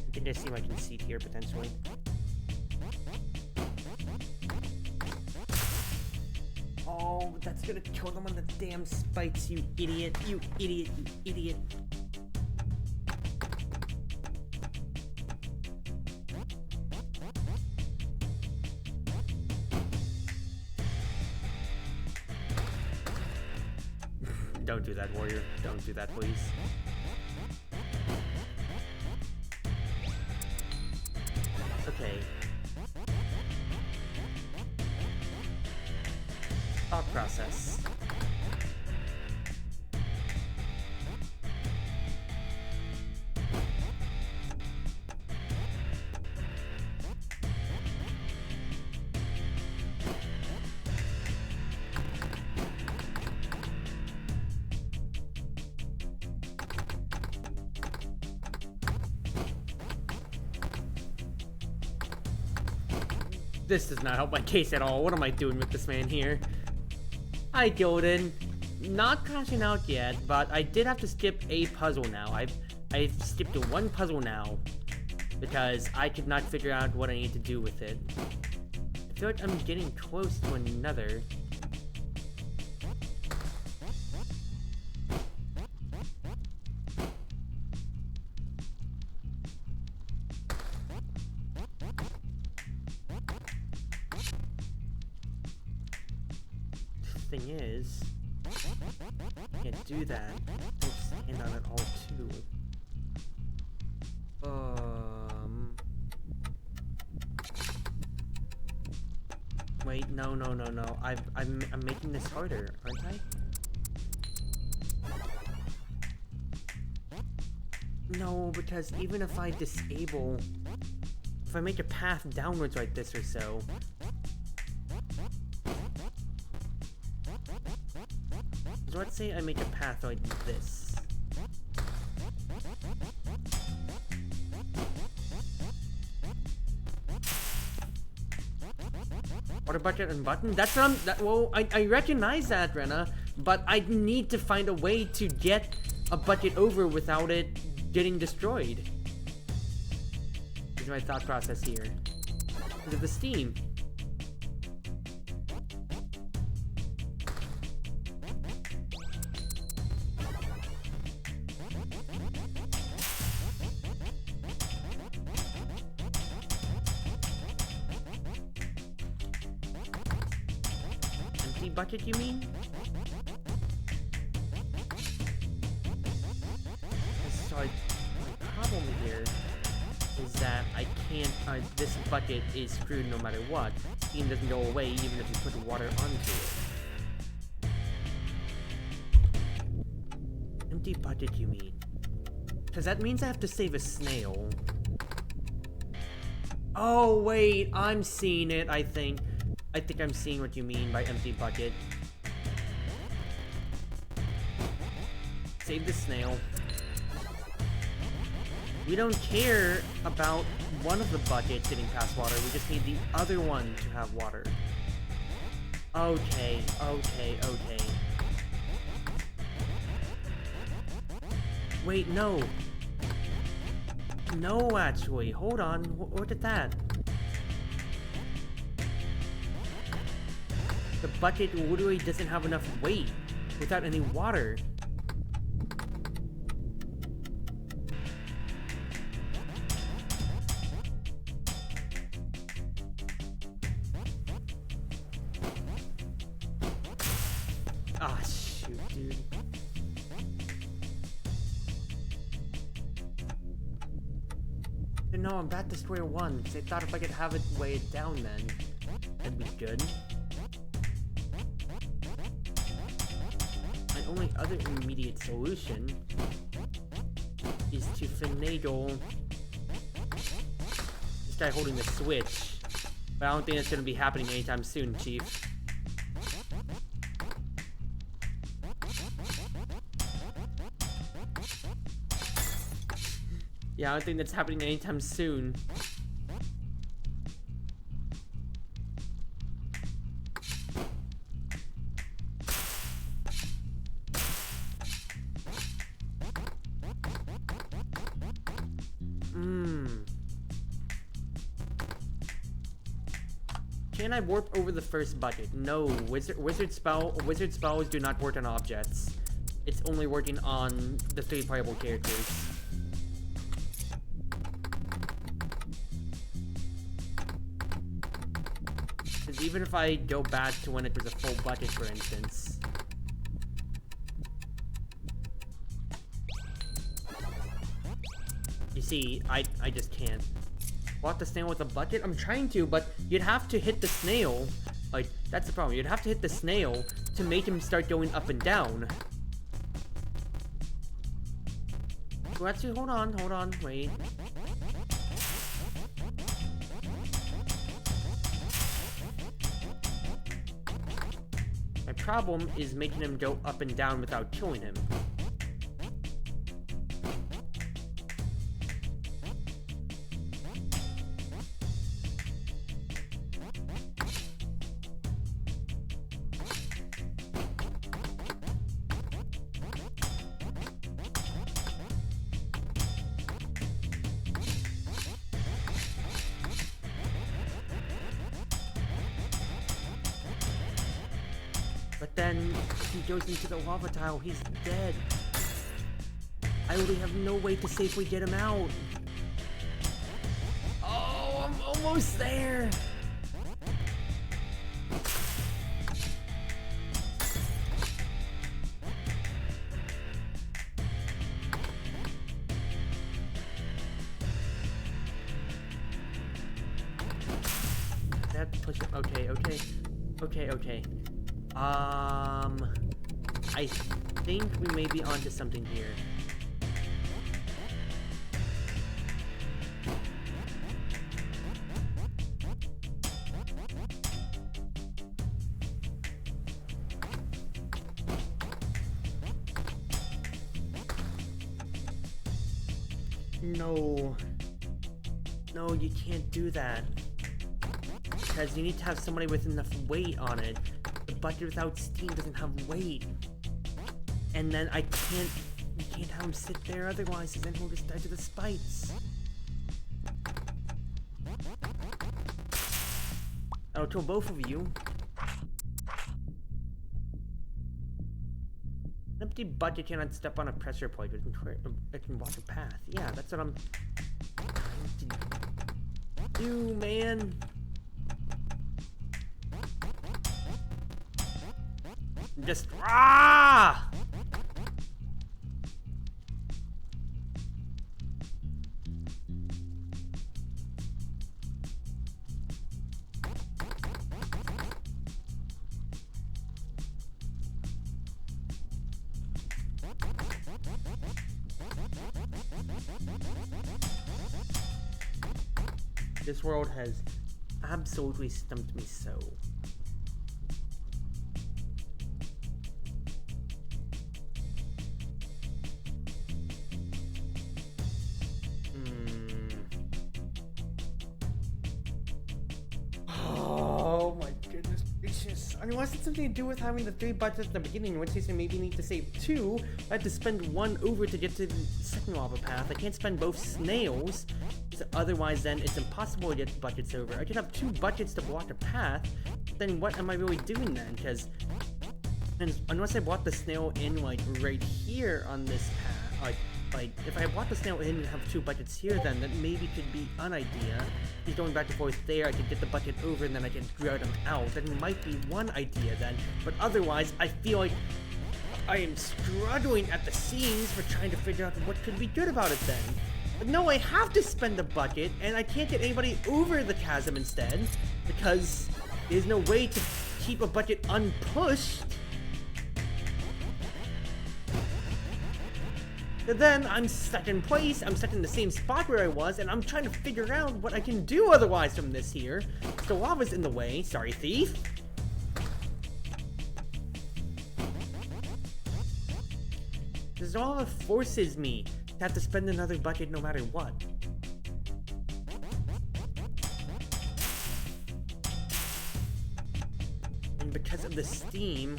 I think I see my conceit here, potentially. Oh, that's gonna kill them on the damn spikes, you idiot. You idiot, you idiot. Don't do that, warrior. Don't do that, please. Okay. Thought process. This does not help my case at all. What am I doing with this man here? Hi, Gildan. Not crashing out yet, but I did have to skip a puzzle now. I've skipped one puzzle now because I could not figure out what I need to do with it. I feel like I'm getting close to another. Thing is, I can't do that. I'll just hand on it all too. Wait, no. I'm making this harder, aren't I? No, because even if I disable, if I make a path downwards like this or so, So let's say I make a path like this. Water bucket and button? That's what well, I recognize that, Rena, but I need to find a way to get a bucket over without it getting destroyed. Is my thought process here. Because of the steam. Empty bucket, you mean? So my problem here is that I can't, this bucket is screwed no matter what. Steam doesn't go away even if you put water onto it. Empty bucket, you mean? Because that means I have to save a snail. Oh, wait, I'm seeing it, I think. I think I'm seeing what you mean by empty bucket. Save the snail. We don't care about one of the buckets getting past water, we just need the other one to have water. Okay. Wait, no. No, actually, hold on, look at that. The bucket literally doesn't have enough weight without any water. Ah, shoot, dude. No, I'm back to square one, because I thought if I could have it weigh it down then, that'd be good. My only other immediate solution is to finagle this guy holding the switch, but I don't think that's going to be happening anytime soon, Chief. Yeah, I don't think that's happening anytime soon. Can I warp over the first bucket? No, wizard spells do not work on objects. It's only working on the 3 playable characters. Because even if I go back to when it was a full bucket, for instance. You see, I just can't. Walk the snail with a bucket? I'm trying to, but you'd have to hit the snail. Like, that's the problem. You'd have to hit the snail to make him start going up and down. So actually, hold on, wait. My problem is making him go up and down without killing him. But then, if he goes into the lava tile, he's dead. I really have no way to safely get him out. Oh, I'm almost there. That push him. Okay. I think we may be onto something here. No. No, you can't do that. Because you need to have somebody with enough weight on it. The bucket without steam doesn't have weight. And then you can't have him sit there otherwise, because then he'll just die to the spikes. I'll kill both of you. An empty bucket cannot step on a pressure point. It can walk a path. Yeah, that's what I'm trying to do, man. Just This world has absolutely stumped me so. Oh my goodness gracious. Unless it's something to do with having the 3 buttons at the beginning, in which case I maybe need to save 2. I have to spend 1 over to get to the second lava path. I can't spend both snails. Otherwise, then it's impossible to get buckets over. I could have 2 buckets to block a path. Then what am I really doing then? Because unless I block the snail in like right here on this path, like if I block the snail in and have 2 buckets here, then that maybe could be an idea. He's going back and forth there. I could get the bucket over and then I can grout him out. That might be one idea then. But otherwise, I feel like I am struggling at the seams for trying to figure out what could be good about it then. But no, I have to spend a bucket, and I can't get anybody over the chasm instead, because there's no way to keep a bucket unpushed. And then I'm stuck in place, I'm stuck in the same spot where I was, and I'm trying to figure out what I can do otherwise from this here. The lava's in the way, sorry thief. This lava forces me to have to spend another bucket no matter what. And because of the steam,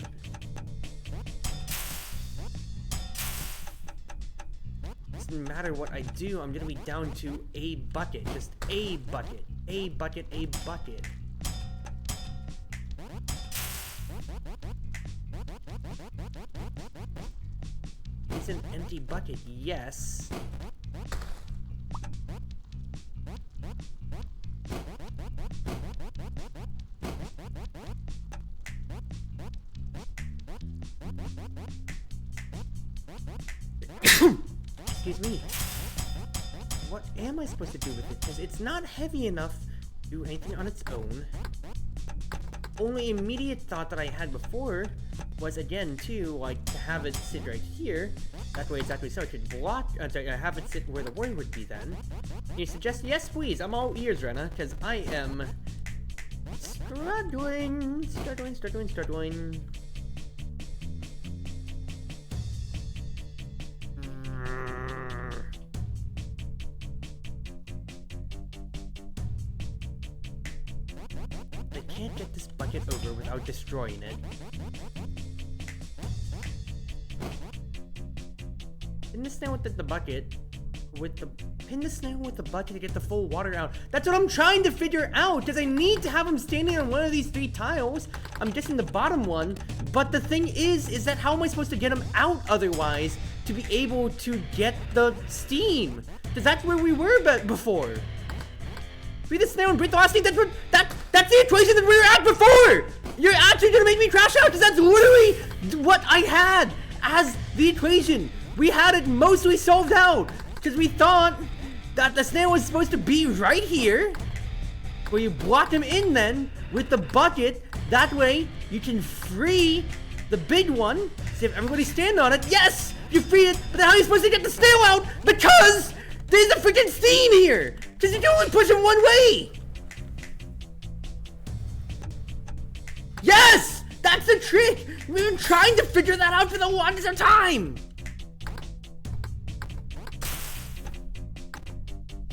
it doesn't matter what I do, I'm gonna be down to a bucket. Just a bucket. A bucket, a bucket. It's an empty bucket, yes. Excuse me. What am I supposed to do with it? Because it's not heavy enough to do anything on its own. Only immediate thought that I had before was again to like to have it sit right here. That way exactly so I could block have it sit where the warrior would be then. You suggest yes please, I'm all ears, Rena, because I am struggling. I can't get this bucket over without destroying it. Pin the snail with the bucket, pin the snail with the bucket to get the full water out. That's what I'm trying to figure out, because I need to have him standing on one of these 3 tiles. I'm guessing the bottom one, but the thing is that how am I supposed to get him out otherwise to be able to get the steam? Because that's where we were before. Free the snail and break the last steam. That's the equation that we were at before. You're actually gonna make me crash out, because that's literally what I had as the equation. We had it mostly solved out, because we thought that the snail was supposed to be right here, where you block him in then with the bucket. That way you can free the big one. See if everybody stand on it. Yes, you freed it, but then how are you supposed to get the snail out? Because there's a freaking steam here, because you can only push him one way. Yes, that's the trick. We've been trying to figure that out for the longest of time.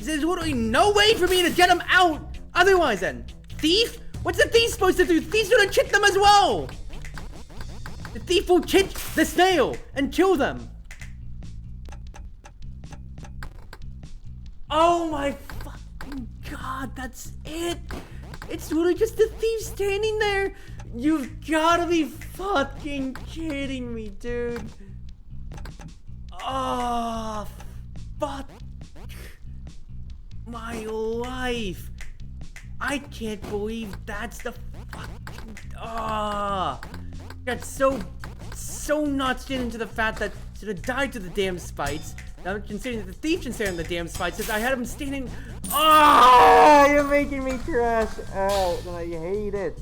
There's literally no way for me to get them out otherwise then. Thief? What's the thief supposed to do? Thief's gonna hit them as well! The thief will hit the snail and kill them. Oh my fucking god, that's it! It's literally just the thief standing there! You've gotta be fucking kidding me, dude! Oh, fuck my life! I can't believe that's the fucking... Got so notched into the fact that I should have died to the damn spites. Now considering that the thief can stand on the damn spites, since I had him standing... Oh, you're making me crash out, and I hate it.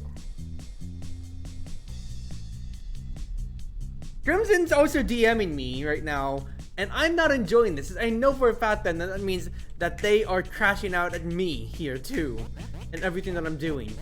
Crimson's also DMing me right now, and I'm not enjoying this. I know for a fact that means that they are crashing out at me here too, and everything that I'm doing.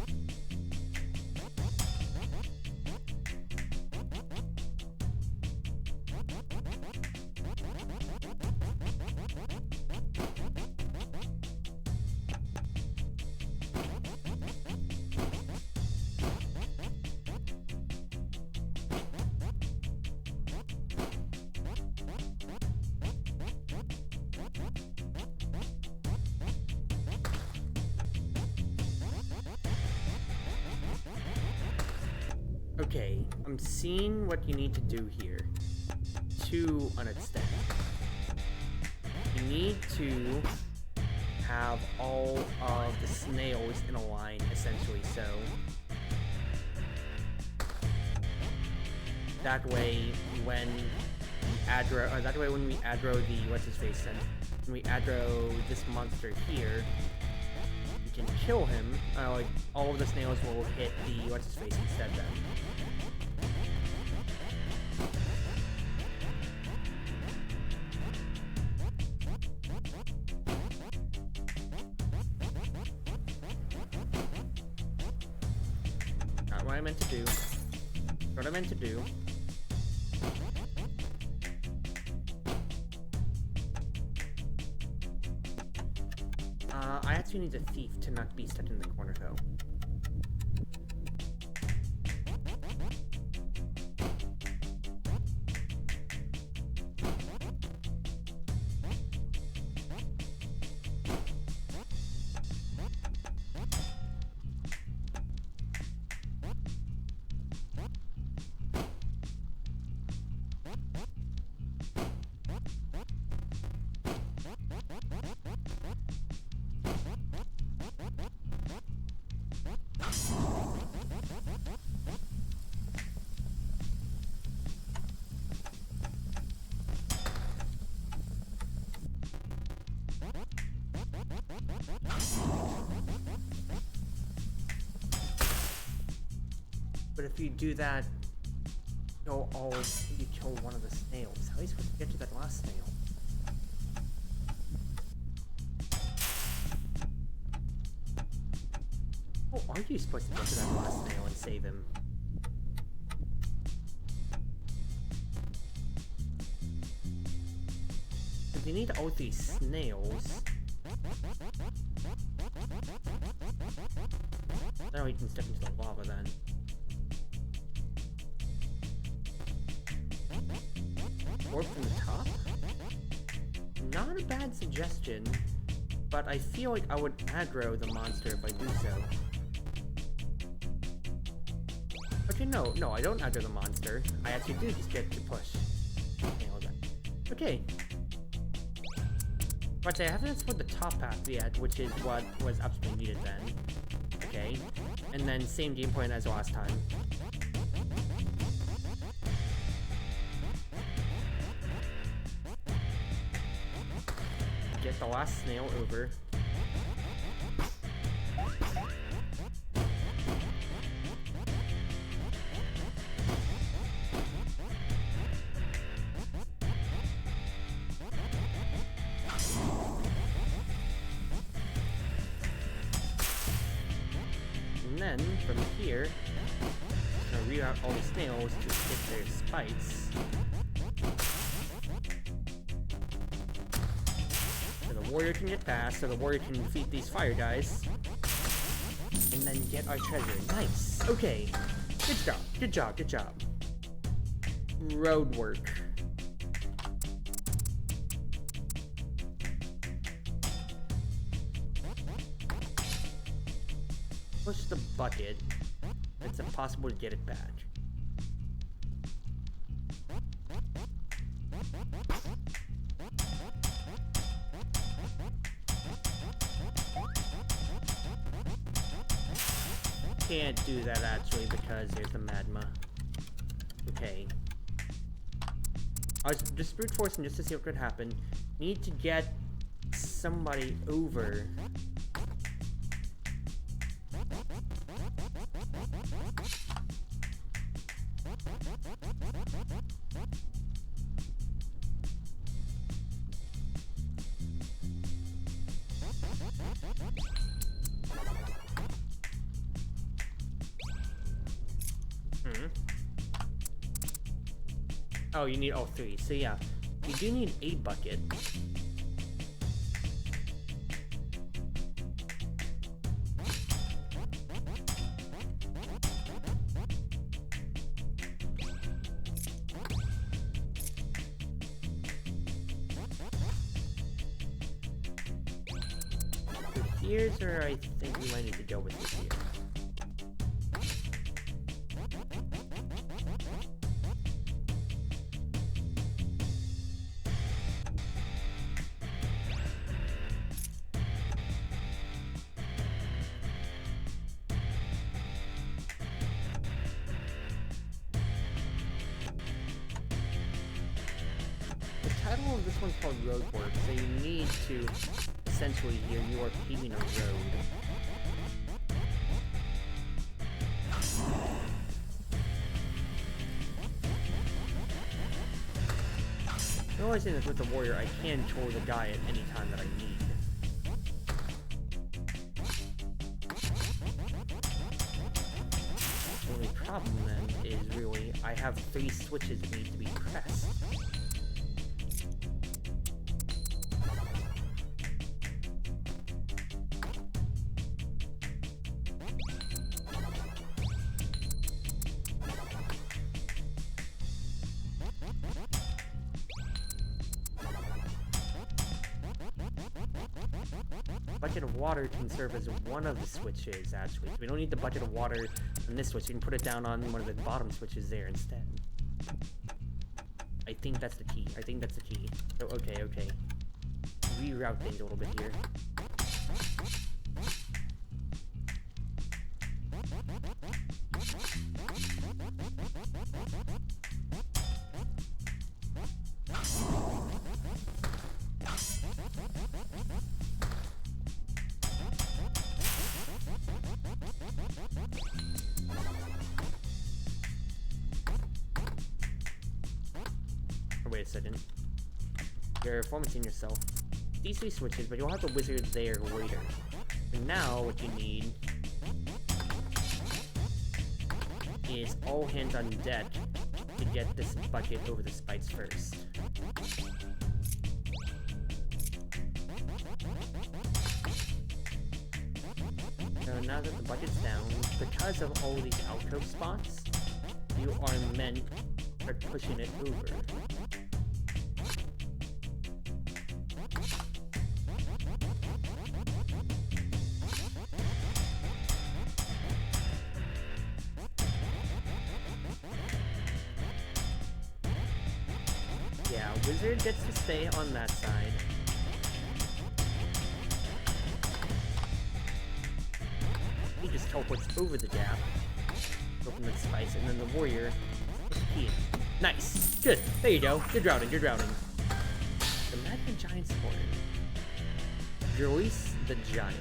Okay, I'm seeing what you need to do here to an extent. You need to have all of the snails in a line, essentially, so that way when we aggro the what's-his-face, and when we aggro this monster here, we can kill him. Like, all of the snails will hit the what's-his-face instead then. Not what I meant to do. What I meant to do. I actually need a thief to not be stuck in the corner though. But if you do that, you kill one of the snails. How are you supposed to get to that last snail? How are you supposed to get to that last snail and save him? If you need all these snails, now he can step into the lava then. Or from the top? Not a bad suggestion, but I feel like I would aggro the monster if I do so. Okay, no, I don't aggro the monster. I actually do just get to push. Okay. But I haven't explored the top path yet, which is what was absolutely needed then. Okay. And then same game point as last time. Get the last snail over. And then, from here, I'm gonna reroute all the snails to hit their spikes. To the warrior can get past, so the warrior can defeat these fire guys. And then get our treasure. Nice. Okay. Good job. Good job. Good job. Road work. Push the bucket. It's impossible to get it back. Can't do that actually because there's the magma. Okay. I was just brute forcing just to see what could happen. Need to get somebody over. Oh, you need all three. So yeah, you do need a bucket. So here's where I think we might need to go with this here. The title of this one's called Road Work, so you need to, essentially here, you are paving a road. Realizing that with the warrior, I can control the guy at any time that I need. The only problem then is really, I have 3 switches that need to be pressed. Bucket of water can serve as one of the switches, actually. We don't need the bucket of water on this switch. You can put it down on one of the bottom switches there instead. I think that's the key. I think that's the key. So, okay. Reroute things a little bit here. Wait a second. You're formatting yourself. These 3 switches, but you'll have the wizard there later. And now, what you need is all hands on deck to get this bucket over the spikes first. So now that the bucket's down, because of all these alcove spots, you are meant to start pushing it over. Yeah, wizard gets to stay on that side. He just teleports over the gap, open the spice, and then the warrior is key. Nice! Good! There you go. You're drowning, you're drowning. The Magma Giant's horn. Joyce the Giant.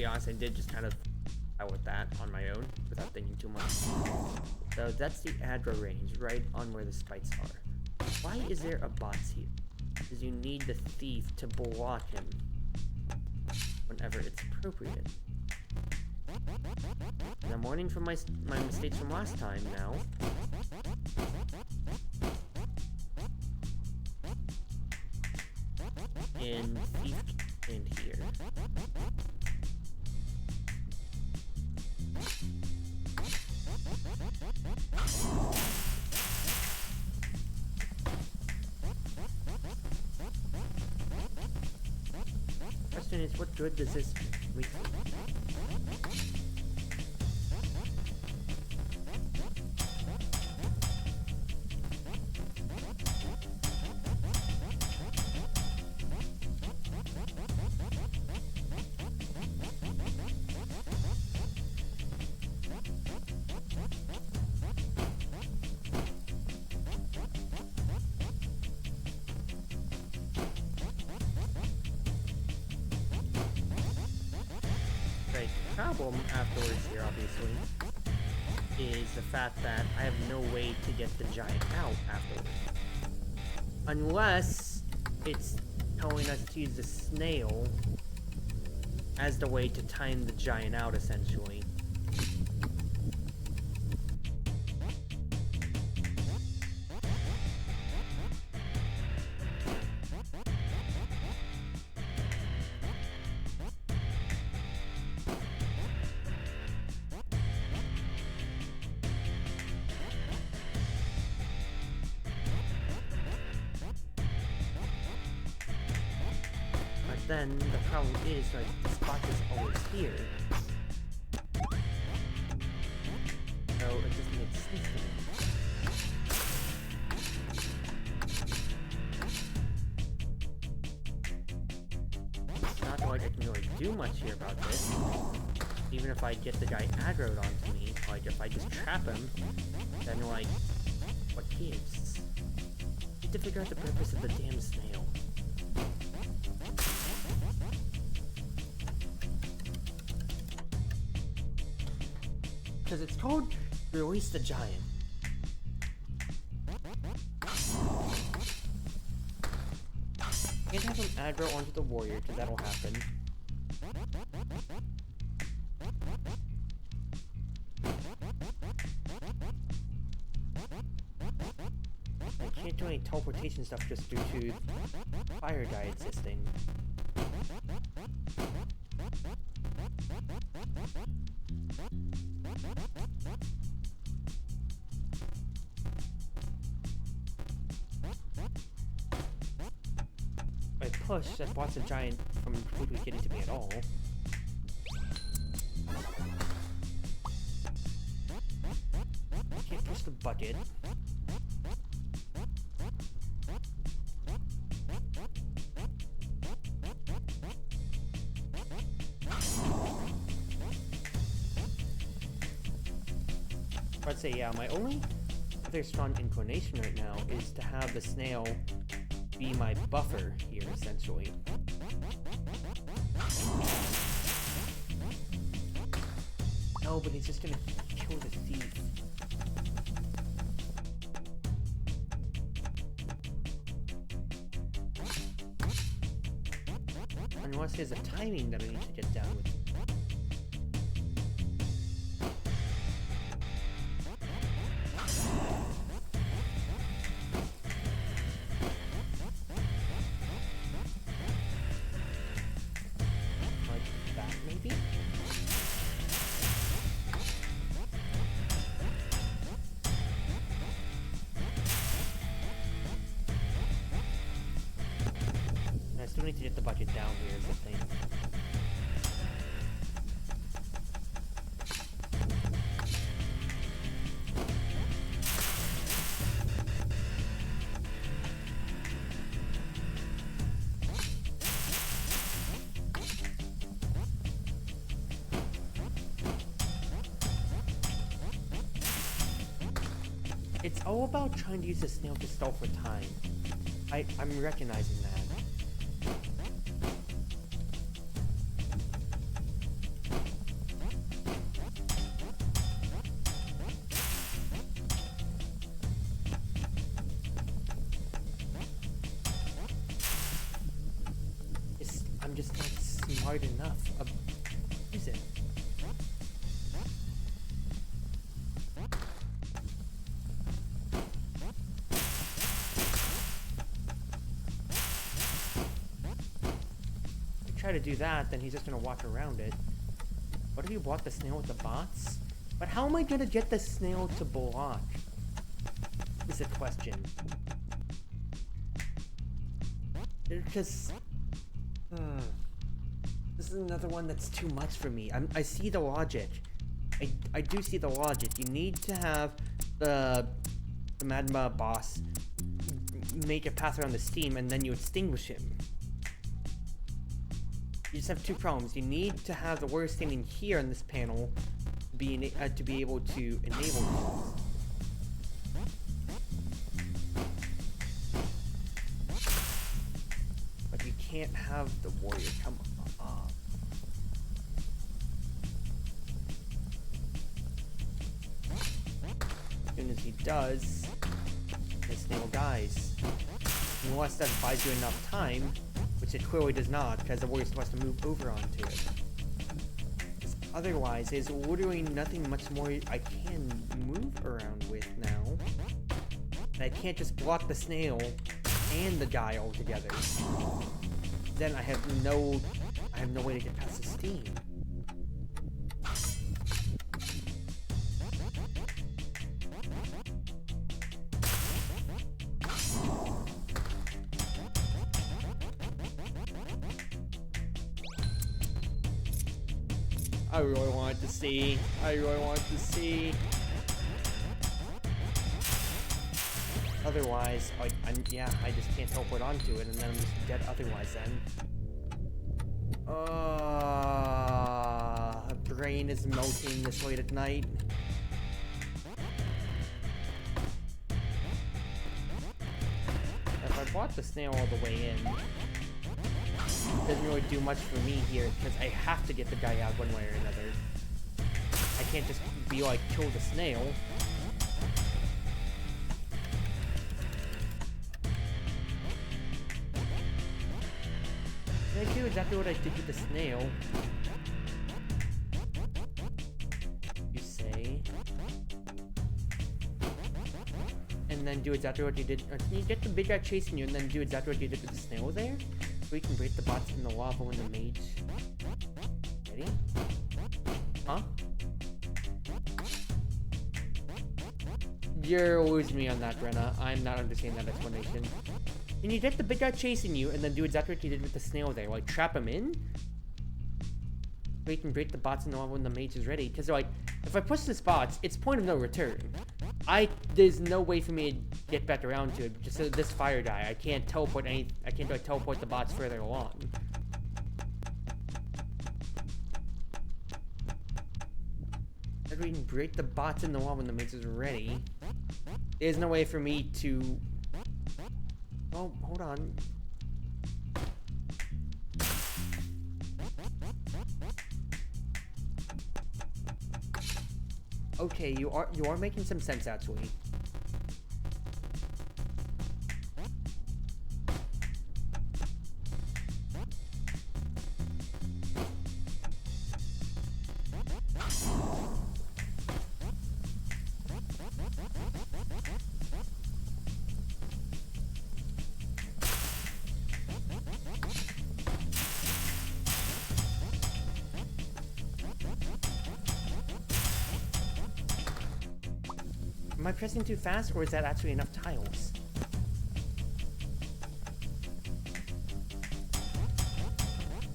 be honest, I did just kind of out with that on my own without thinking too much. So that's the aggro range, right on where the spikes are. Why is there a bots here? Because you need the thief to block him whenever it's appropriate. And I'm learning from my mistakes from last time now. And thief in here. Question is, what good does this make? Problem afterwards here, obviously, is the fact that I have no way to get the giant out afterwards. Unless it's telling us to use the snail as the way to time the giant out, essentially. Then the problem is, like, the spot is always here. So it doesn't make sense to me. It's not like I can really do much here about this. Even if I get the guy aggroed onto me, like if I just trap him, then like, what gives? I need to figure out the purpose of the damn snail. Because it's called Release the Giant. Can't have him aggro onto the warrior, because that'll happen. I can't do any teleportation stuff just due to fire guy existing. If I push, that blocks the giant from completely getting to me at all. I can't push the bucket. I'd say, yeah, my only other strong inclination right now is to have the snail be my buffer here, essentially. No, but he's just gonna kill the thief. Unless there's a timing that I need to get down with. I need to get the bucket down here is the thing. It's all about trying to use the snail to stall for time. I'm recognizing that. just not smart enough. Use it. If you try to do that, then he's just gonna walk around it. What if you block the snail with the bots? But how am I gonna get the snail to block? Is a question. Because this is another one that's too much for me. I see the logic. I do see the logic. You need to have the magma boss make a path around the steam, and then you extinguish him. You just have two problems. You need to have the warrior standing here on this panel to be able to enable this. But you can't have the warrior come up. As soon as he does, the snail dies. Unless that buys you enough time, which it clearly does not, because the warrior still has to move over onto it. Otherwise, there's literally nothing much more I can move around with now. And I can't just block the snail and the guy all together. Then I have no way to get past the steam. I really want to see. Otherwise, I just can't teleport onto it, and then I'm just dead otherwise then. Brain is melting this late at night. If I bought the snail all the way in, it doesn't really do much for me here, because I have to get the guy out one way or another. I can't just be like, kill the snail. Can I do exactly what I did with the snail? You say. And then do exactly what you did. Or can you get the big guy chasing you and then do exactly what you did with the snail there? So we can break the bots in the lava when the mage. Ready? Huh? You're losing me on that, Brenna. I'm not understanding that explanation. Can you get the big guy chasing you and then do exactly what you did with the snail there? Like, trap him in? So we can break the bots in the lava when the mage is ready. Because, like, if I push the bots, it's point of no return. There's no way for me to get back around to it. Just so this fire guy, I can't teleport teleport the bots further along. If we can break the bots in the wall when the mage is ready. There's no way for me to... Oh, hold on. Okay, you are making some sense actually. Am I pressing too fast, or is that actually enough tiles?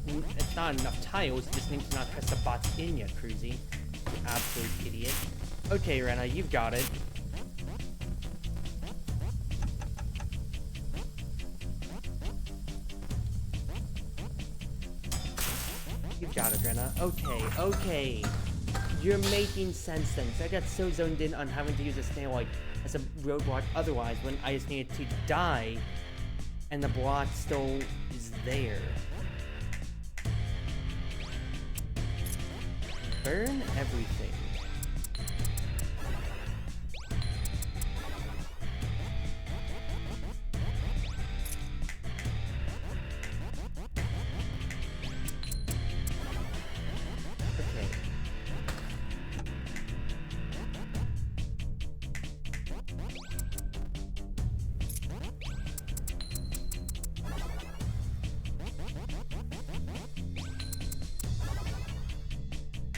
It's not enough tiles, you just need to not press the bots in yet, Cruzy. You absolute idiot. Okay, Rena, you've got it. You've got it, Rena. Okay. You're making sense then. So I got so zoned in on having to use a snail like as a roadblock otherwise when I just needed to die and the block still is there. Burn everything.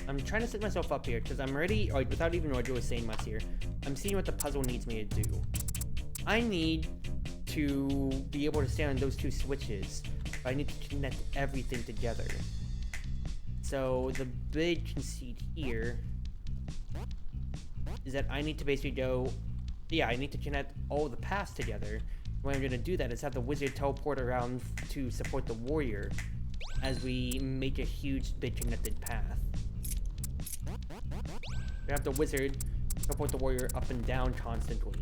I'm trying to set myself up here because I'm already, without even really saying much here, I'm seeing what the puzzle needs me to do. I need to be able to stand on those two switches, but I need to connect everything together. So the big conceit here is that I need to basically go, I need to connect all the paths together. The way I'm going to do that is have the wizard teleport around to support the warrior as we make a huge big connected path. We have the wizard support the warrior up and down constantly.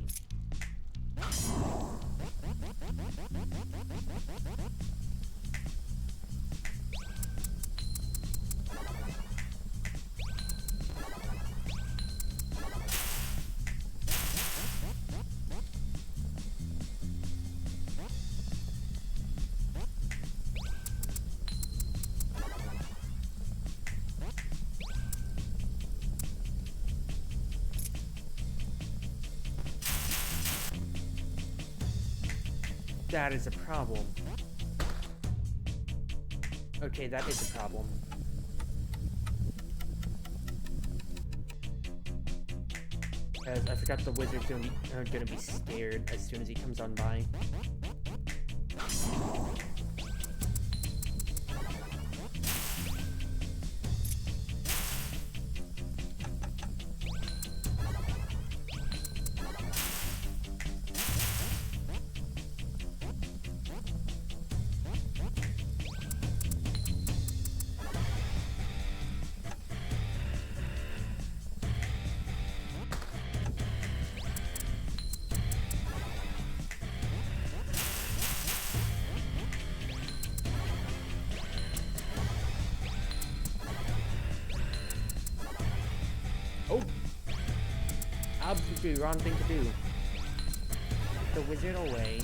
That is a problem. Okay, that is a problem. Because I forgot the wizard's gonna be scared as soon as he comes on by. Oh! Absolutely wrong thing to do. Get the wizard away.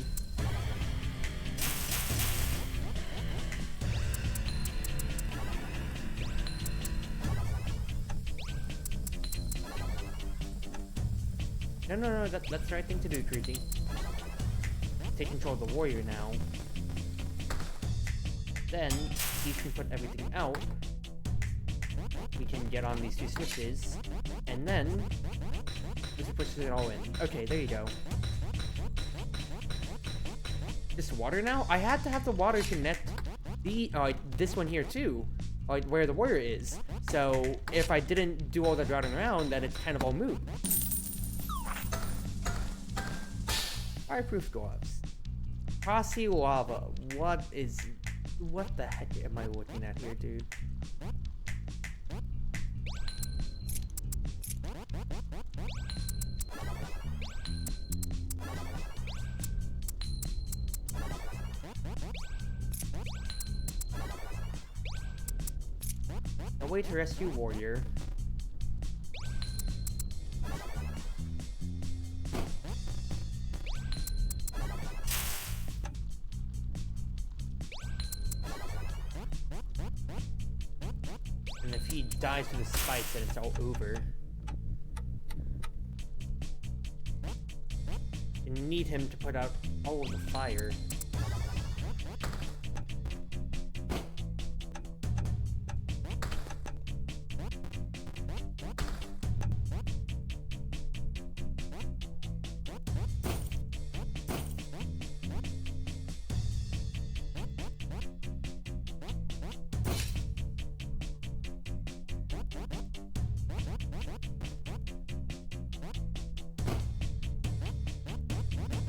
No, that's the right thing to do, Cruzy. Take control of the warrior now. Then, he can put everything out. We can get on these two switches, and then just push it all in. Okay, there you go. This water now? I had to have the water connect the this one here too, where the warrior is. So if I didn't do all that routing around, then it's kind of all moot. Fireproof gloves. Proxy lava. What the heck am I looking at here, dude? A way to rescue warrior. And if he dies to the spikes, then it's all over. You need him to put out all of the fire.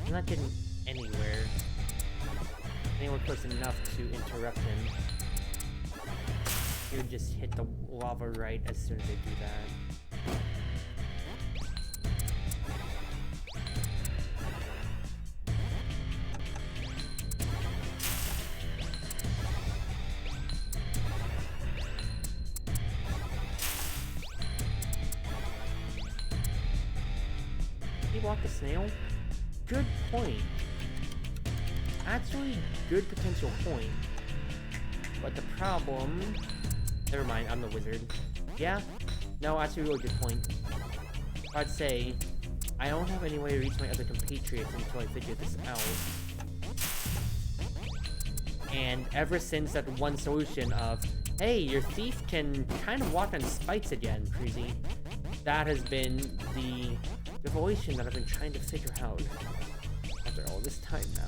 I'm not getting anywhere close enough to interrupt him. He would just hit the lava right as soon as they do that. He blocked the snail? Good point. Actually, good potential point. But the problem... Never mind, I'm the wizard. Yeah? No, actually, really good point. I'd say, I don't have any way to reach my other compatriots until I figure this out. And ever since that one solution of, Hey, your thief can kind of walk on spikes again, Cruzy. That has been the revelation that I've been trying to figure out after all this time now.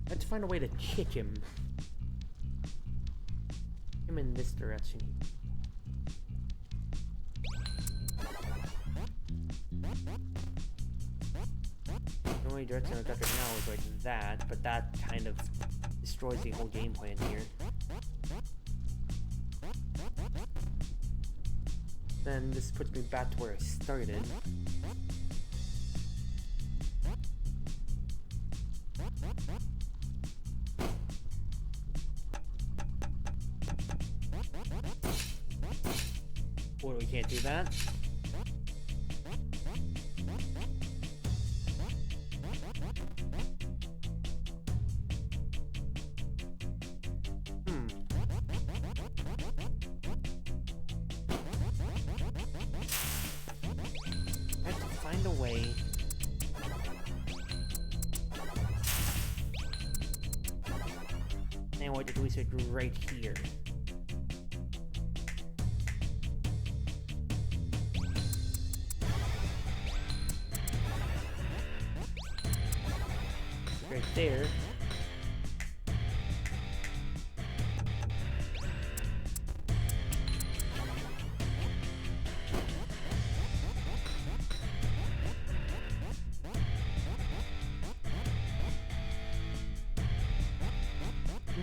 I have to find a way to kick him. Him in this direction. The only direction I've got right now is like that, but that kind of destroys the whole game plan here. Then this puts me back to where I started. What, we can't do that? I have to find a way. And what did we say right here? Right there.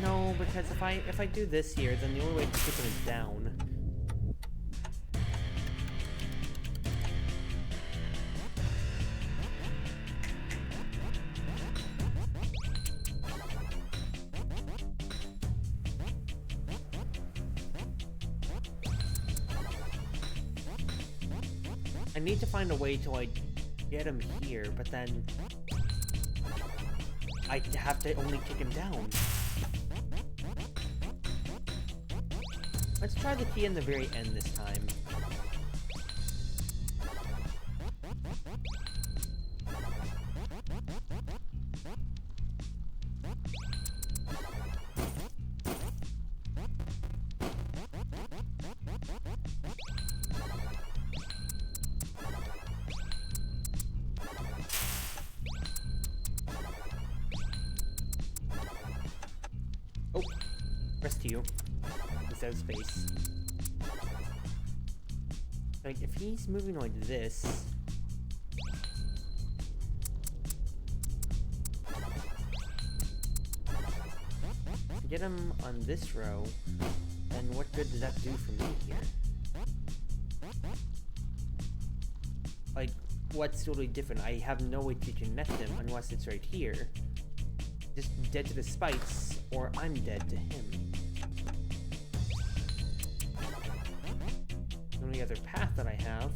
No, because if I do this here, then the only way to keep it is down. I need to find a way to like get him here, but then I have to only kick him down. Let's try the key in the very end this time. Oh, rest to you. He's out of space. Like, if he's moving like this... get him on this row, then what good does that do for me here? Like, what's totally different? I have no way to connect them unless it's right here. Just dead to the spikes, or I'm dead to him. The only other path that I have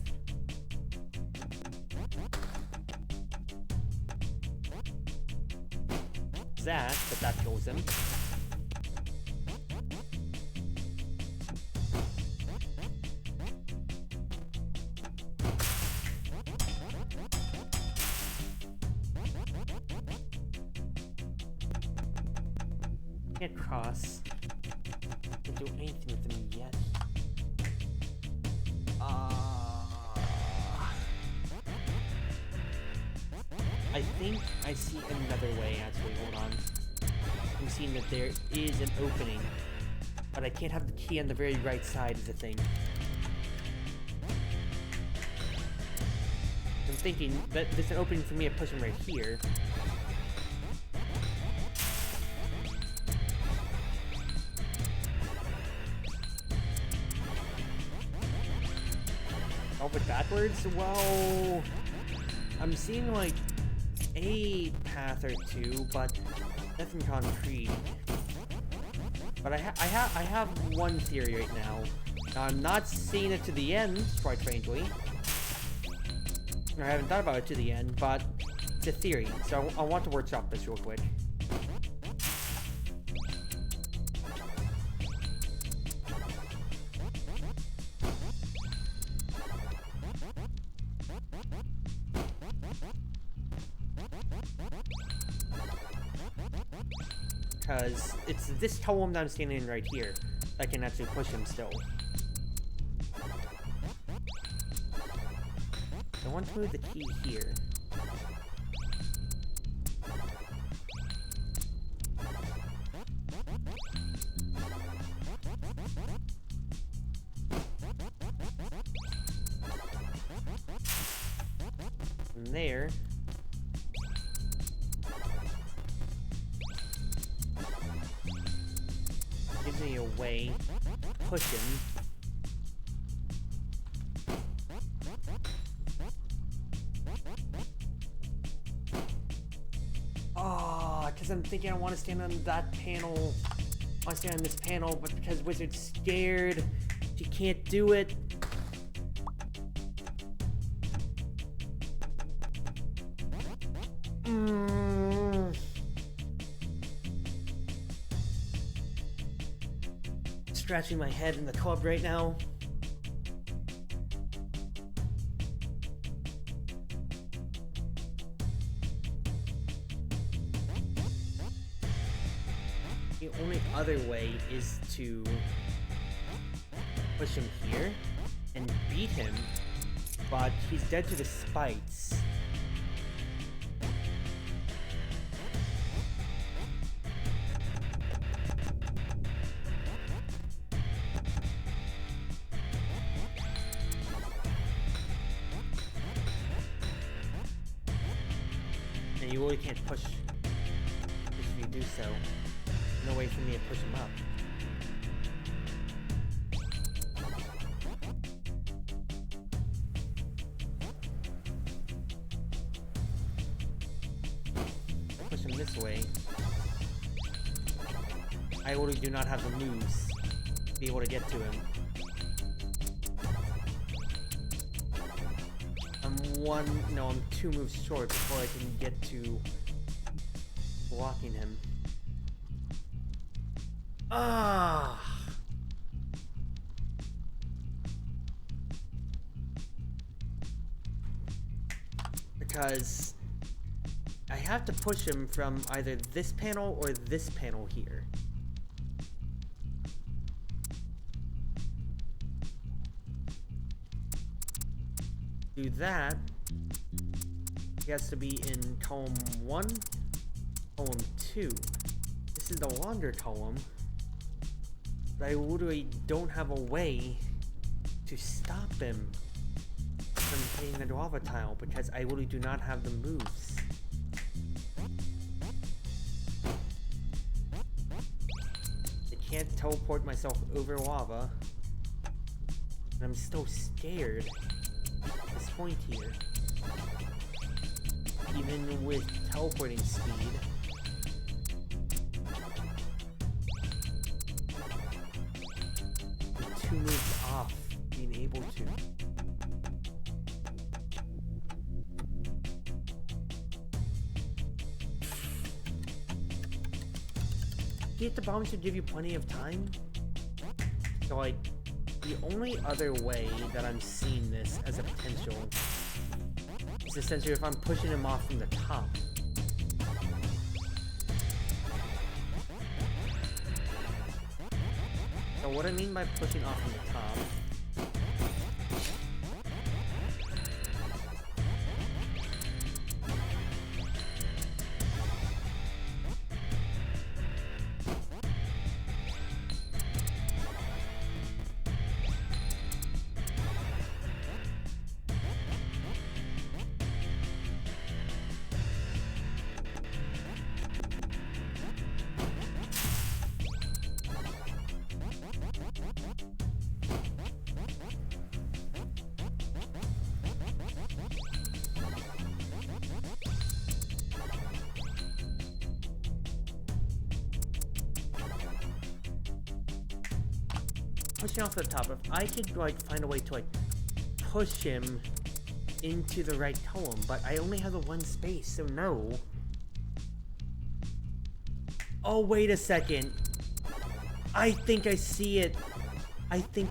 is that, but that kills him. Can't cross. Can't do anything with them yet. I think I see another way, actually. Hold on. I'm seeing that there is an opening, but I can't have the key on the very right side of the thing. I'm thinking that there's an opening for me to push him right here. Oh, but backwards? Whoa! I'm seeing like a path or two, but nothing concrete. But I have one theory right now. Now I'm not seeing it to the end, quite frankly. Or I haven't thought about it to the end, but it's a theory. So I want to workshop this real quick. Because it's this column that I'm standing in right here that can actually push him still. I want to move the key here. From there. Gives me a way to push him. Because I'm thinking I want to stand on that panel. I want to stand on this panel, but because Wizard's scared, she can't do it. Scratching my head in the club right now. The only other way is to push him here and beat him, but he's dead to the spikes. And you really can't push if you do so. No way for me to push him up. I push him this way. I really do not have the moves to be able to get to him. I'm 2 moves short before I can get to blocking him. Because I have to push him from either this panel or this panel here. Do that, he has to be in column 1, column 2. This is the longer column, but I literally don't have a way to stop him from hitting the lava tile because I literally do not have the moves. I can't teleport myself over lava, and I'm still scared at this point here. Even with teleporting speed. I'm 2 moves off being able to. Get the bombs should give you plenty of time. So like, the only other way that I'm seeing this as a potential is essentially if I'm pushing him off from the top. So what I mean by pushing off from the top pushing off the top, if I could like find a way to like push him into the right column, but I only have the 1 space, so no. Oh, wait a second. I think I see it. I've been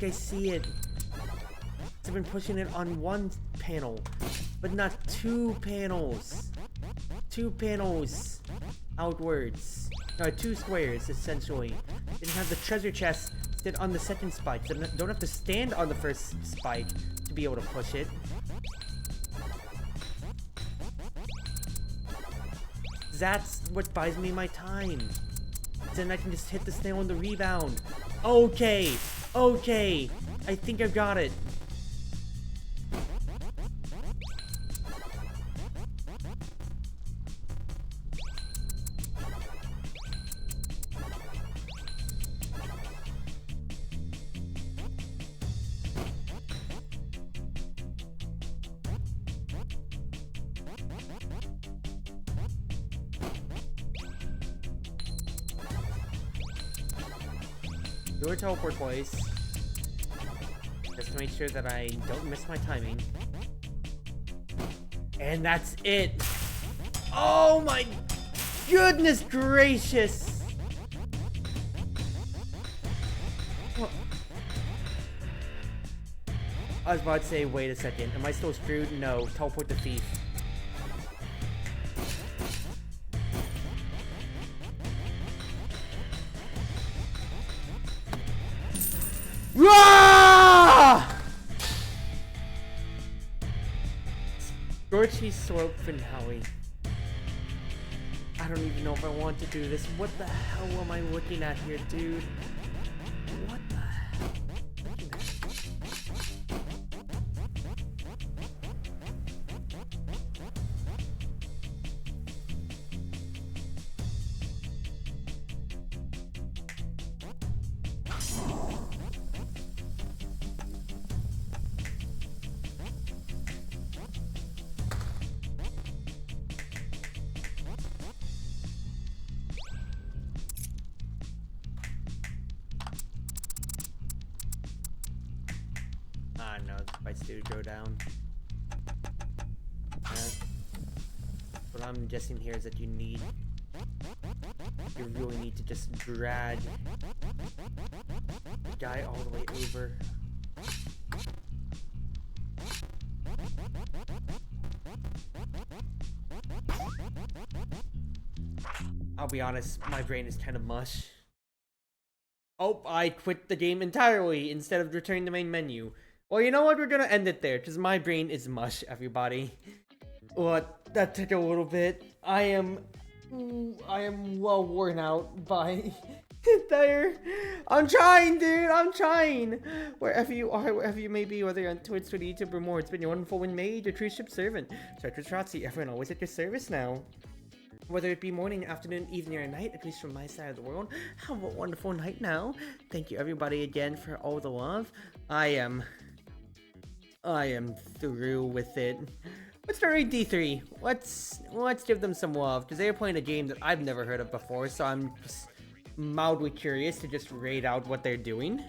pushing it on 1 panel, but not 2 panels. 2 panels outwards. 2 squares, essentially. Then have the treasure chest sit on the second spike. So don't have to stand on the first spike to be able to push it. That's what buys me my time. Then I can just hit the snail on the rebound. Okay, okay. I think I've got it. Your teleport place. Just to make sure that I don't miss my timing. And that's it. Oh my goodness gracious. What? I was about to say, wait a second. Am I still screwed? No. Teleport the thief. Scorchy Slope finale. I don't even know if I want to do this. What the hell am I looking at here, dude? What the hell? No, the fights do go down. What I'm guessing here is that you really need to just drag the guy all the way over. I'll be honest, my brain is kind of mush. Oh, I quit the game entirely instead of returning the main menu. Well, you know what? We're gonna end it there, because my brain is mush, everybody. What? That took a little bit. I am well worn out by there. I'm trying, dude. I'm trying. Wherever you are, wherever you may be, whether you're on Twitch, Twitter, YouTube, or more, it's been your wonderful wind mage, your cruise ship servant, Chartreuse Proxy. Everyone always at your service now. Whether it be morning, afternoon, evening, or night, at least from my side of the world, have a wonderful night now. Thank you, everybody, again for all the love. I am through with it. Let's start raid D3. Let's give them some love, because they are playing a game that I've never heard of before, so I'm just mildly curious to just raid out what they're doing.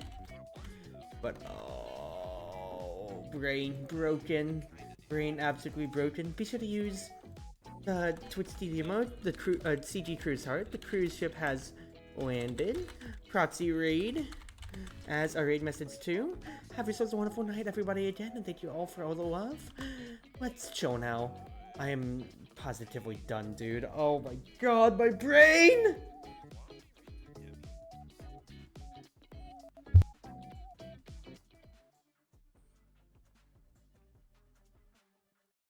But oh, brain broken, brain absolutely broken. Be sure to use the Twitch TV emote, the CG Cruise Heart. The cruise ship has landed. Proxy raid as our raid message too. Have yourselves a wonderful night, everybody, again, and thank you all for all the love. Let's chill now. I am positively done, dude. Oh my god, my brain!